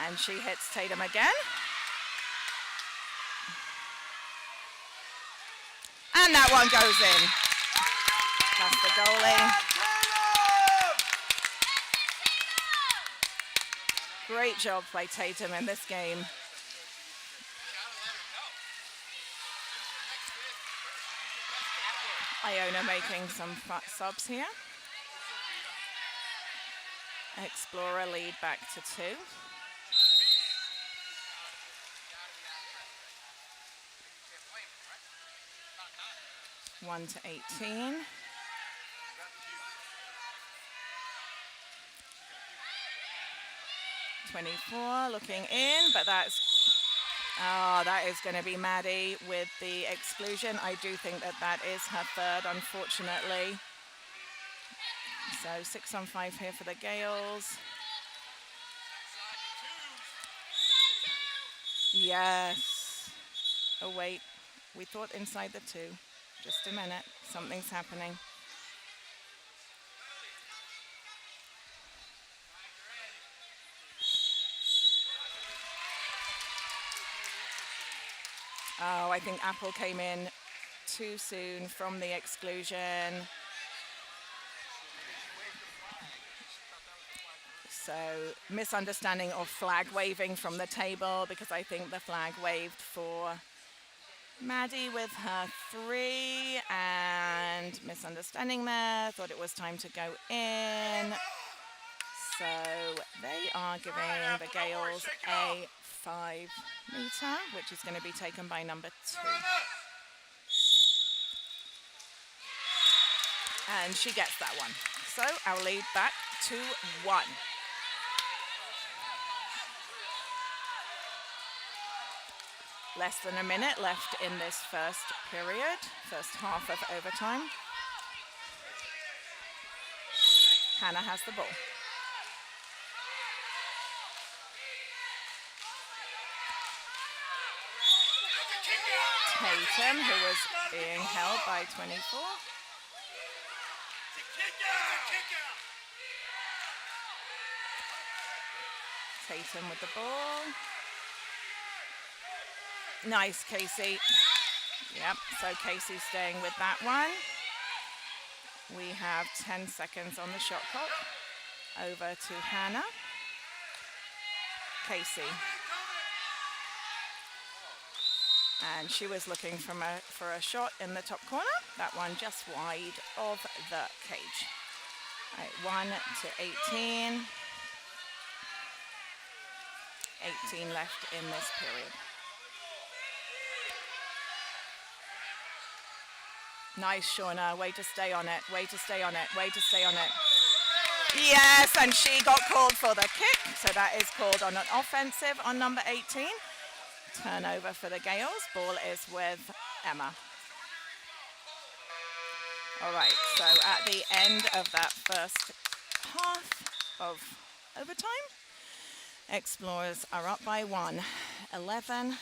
And she hits Tatum again. And that one goes in. That's the goalie. Great job by Tatum in this game. Iona making some subs here. Explorer lead back to 2. 1 to 18. (24) looking in, but that is going to be Maddie with the exclusion. I do think that is her 3rd, unfortunately. So 6 on 5 here for the Gales. Yes. Oh wait, we thought inside the 2. Just a minute, something's happening. Oh, I think Apple came in too soon from the exclusion. So, misunderstanding of flag waving from the table, because I think the flag waved for Maddie with her 3, and misunderstanding there. Thought it was time to go in. So they are giving the Gales a 5 meter, which is going to be taken by number 2. And she gets that one. So our lead back to 1. Less than a minute left in this first period, first half of overtime. Hannah has the ball. Tatum, who was being held by 24. Tatum with the ball. Nice, Casey. Yep, so Casey staying with that one. We have 10 seconds on the shot clock. Over to Hannah. Casey. And she was looking for a shot in the top corner. That one just wide of the cage. Right, 1 to 18. 18 left in this period. Nice, Shauna. Way to stay on it. Way to stay on it. Way to stay on it. Yes, and she got called for the kick. So that is called on an offensive on number 18. Turnover for the Gales. Ball is with Emma. All right, so at the end of that first half of overtime, Explorers are up by 1, 11-10.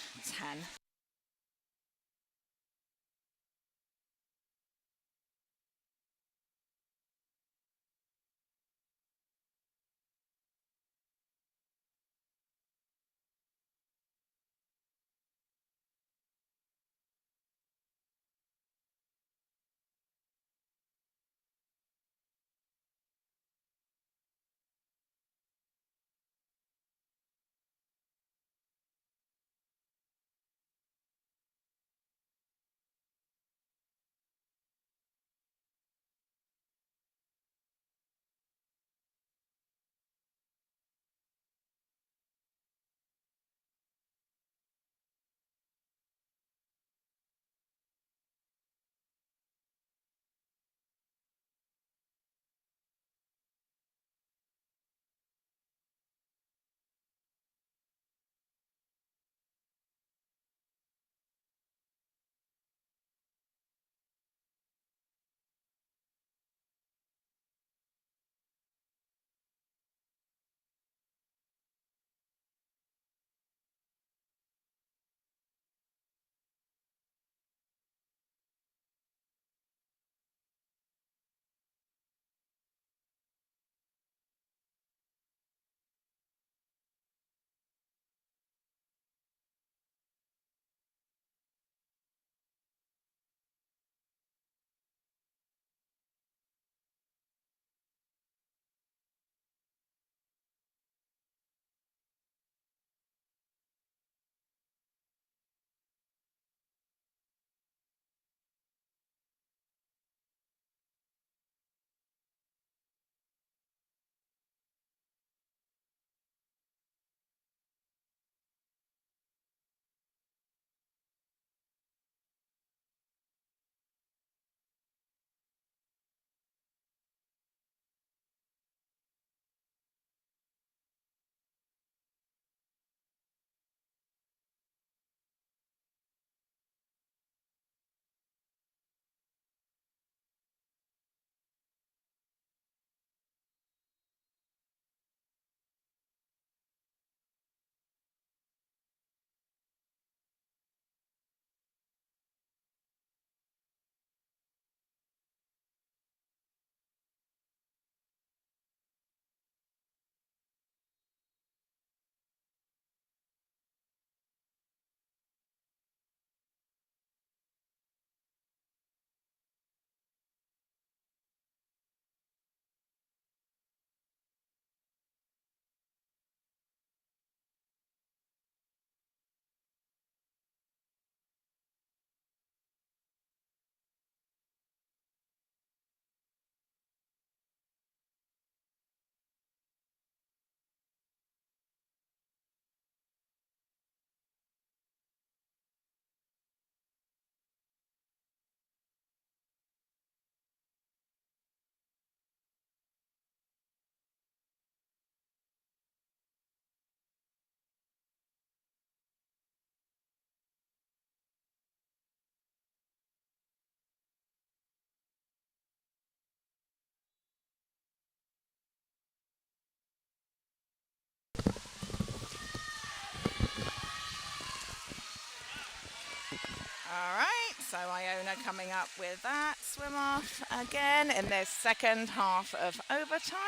All right, so Iona coming up with that swim off again in this second half of overtime.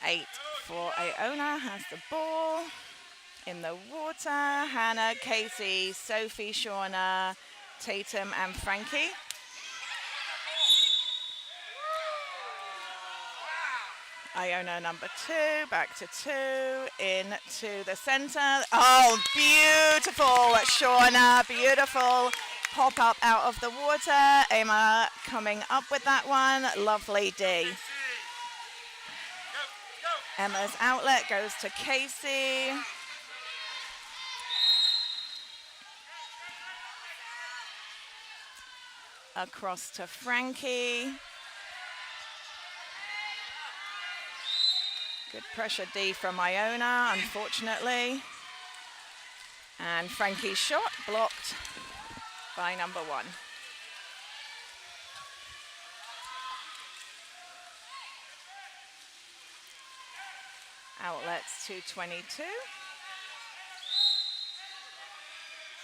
8 for Iona has the ball in the water. Hannah, Casey, Sophie, Shauna, Tatum and Frankie. Iona number 2, back to 2, into the center. Oh, beautiful, Shauna, beautiful. Pop up out of the water. Emma coming up with that one. Lovely D. Emma's outlet goes to Casey. Across to Frankie. Good pressure D from Iona, unfortunately. And Frankie's shot blocked by number 1. Outlets 222.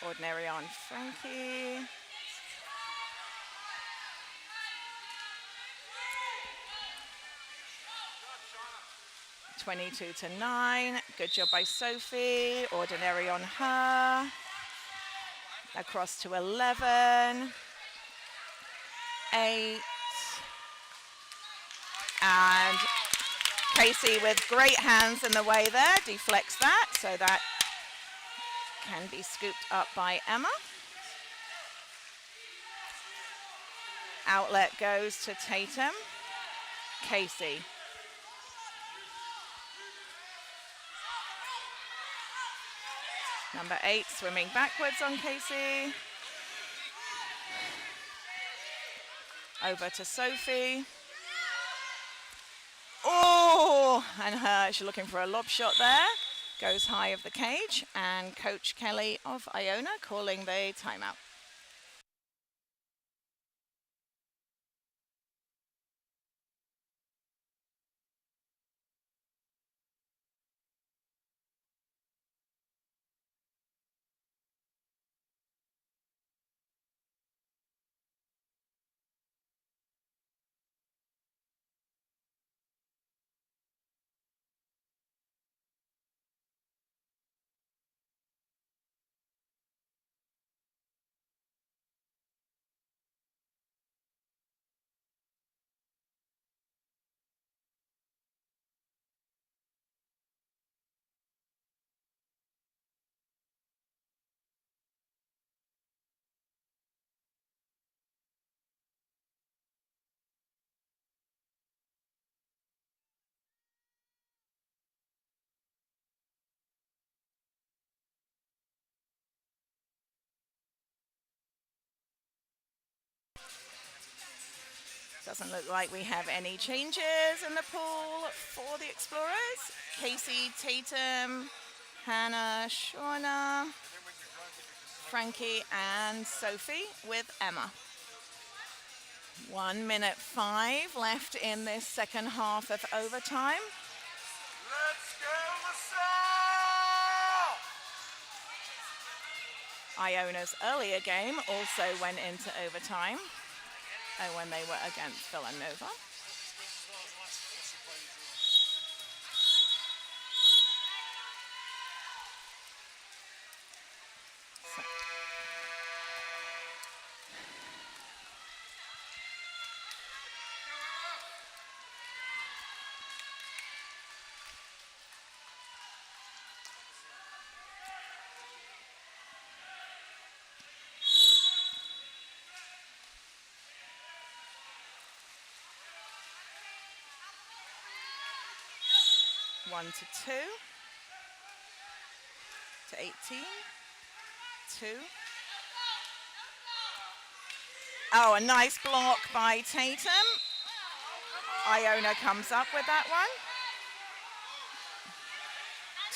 Ordinary on Frankie. 22-9. Good job by Sophie. Ordinary on her. Across to 11. 8. And Casey with great hands in the way there. Deflects that, so that can be scooped up by Emma. Outlet goes to Tatum. Casey. Number 8 swimming backwards on Casey. Over to Sophie. Oh, and she's looking for a lob shot there. Goes high of the cage, and Coach Kelly of Iona calling the timeout. Doesn't look like we have any changes in the pool for the Explorers. Casey, Tatum, Hannah, Shauna, Frankie, and Sophie with Emma. 1 minute 5 left in this second half of overtime. Let's go, LaSalle! Iona's earlier game also went into overtime when they were against Villanova. So. One to 2 to 18. 2. Oh, a nice block by Tatum. Iona comes up with that one.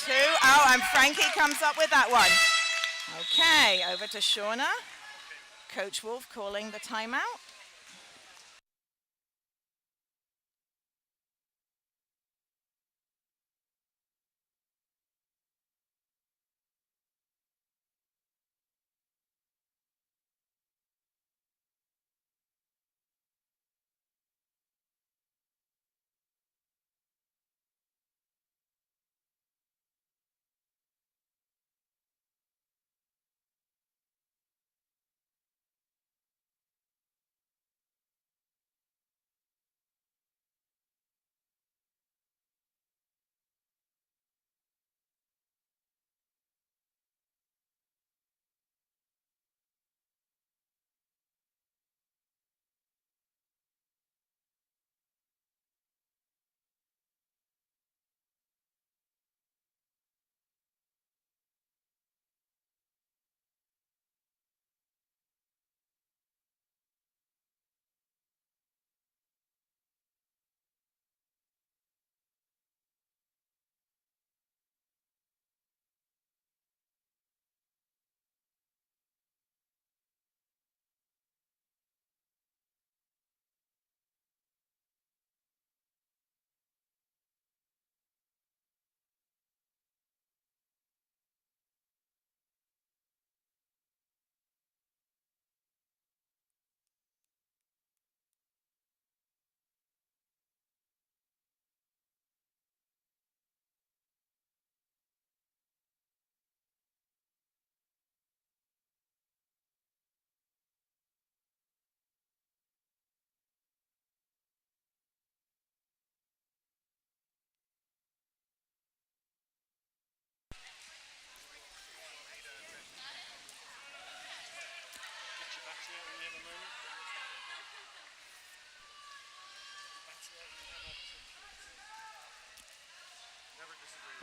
2. Oh, and Frankie comes up with that one. Okay, over to Shauna. Coach Wolf calling the timeout.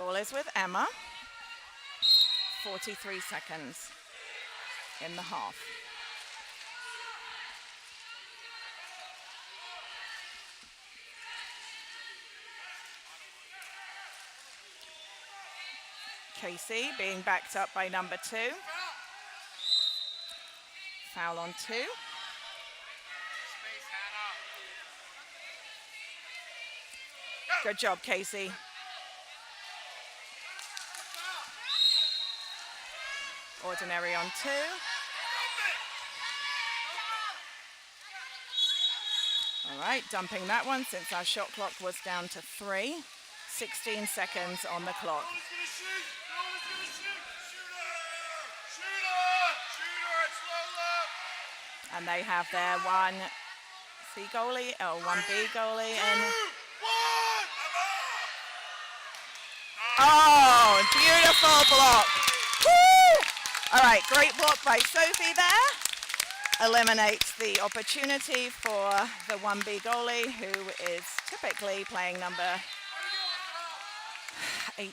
Ball is with Emma. 43 seconds in the half. Casey being backed up by number 2. Foul on 2. Good job, Casey. Ordinary on 2. All right, dumping that one since our shot clock was down to 3. 16 seconds on the clock. And they have their 1C goalie, or 1B goalie, and oh, beautiful block. Woo! All right, great block by Sophie there. Eliminates the opportunity for the 1B goalie, who is typically playing number 18.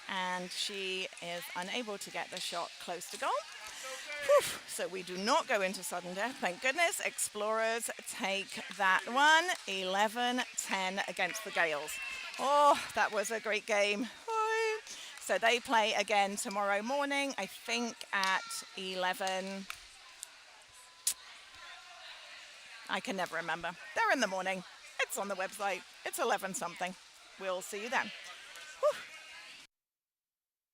And she is unable to get the shot close to goal. Whew. So we do not go into sudden death, thank goodness. Explorers take that one, 11-10 against the Gales. Oh, that was a great game. Woo. So they play again tomorrow morning, I think at 11. I can never remember. They're in the morning. It's on the website. It's 11 something. We'll see you then.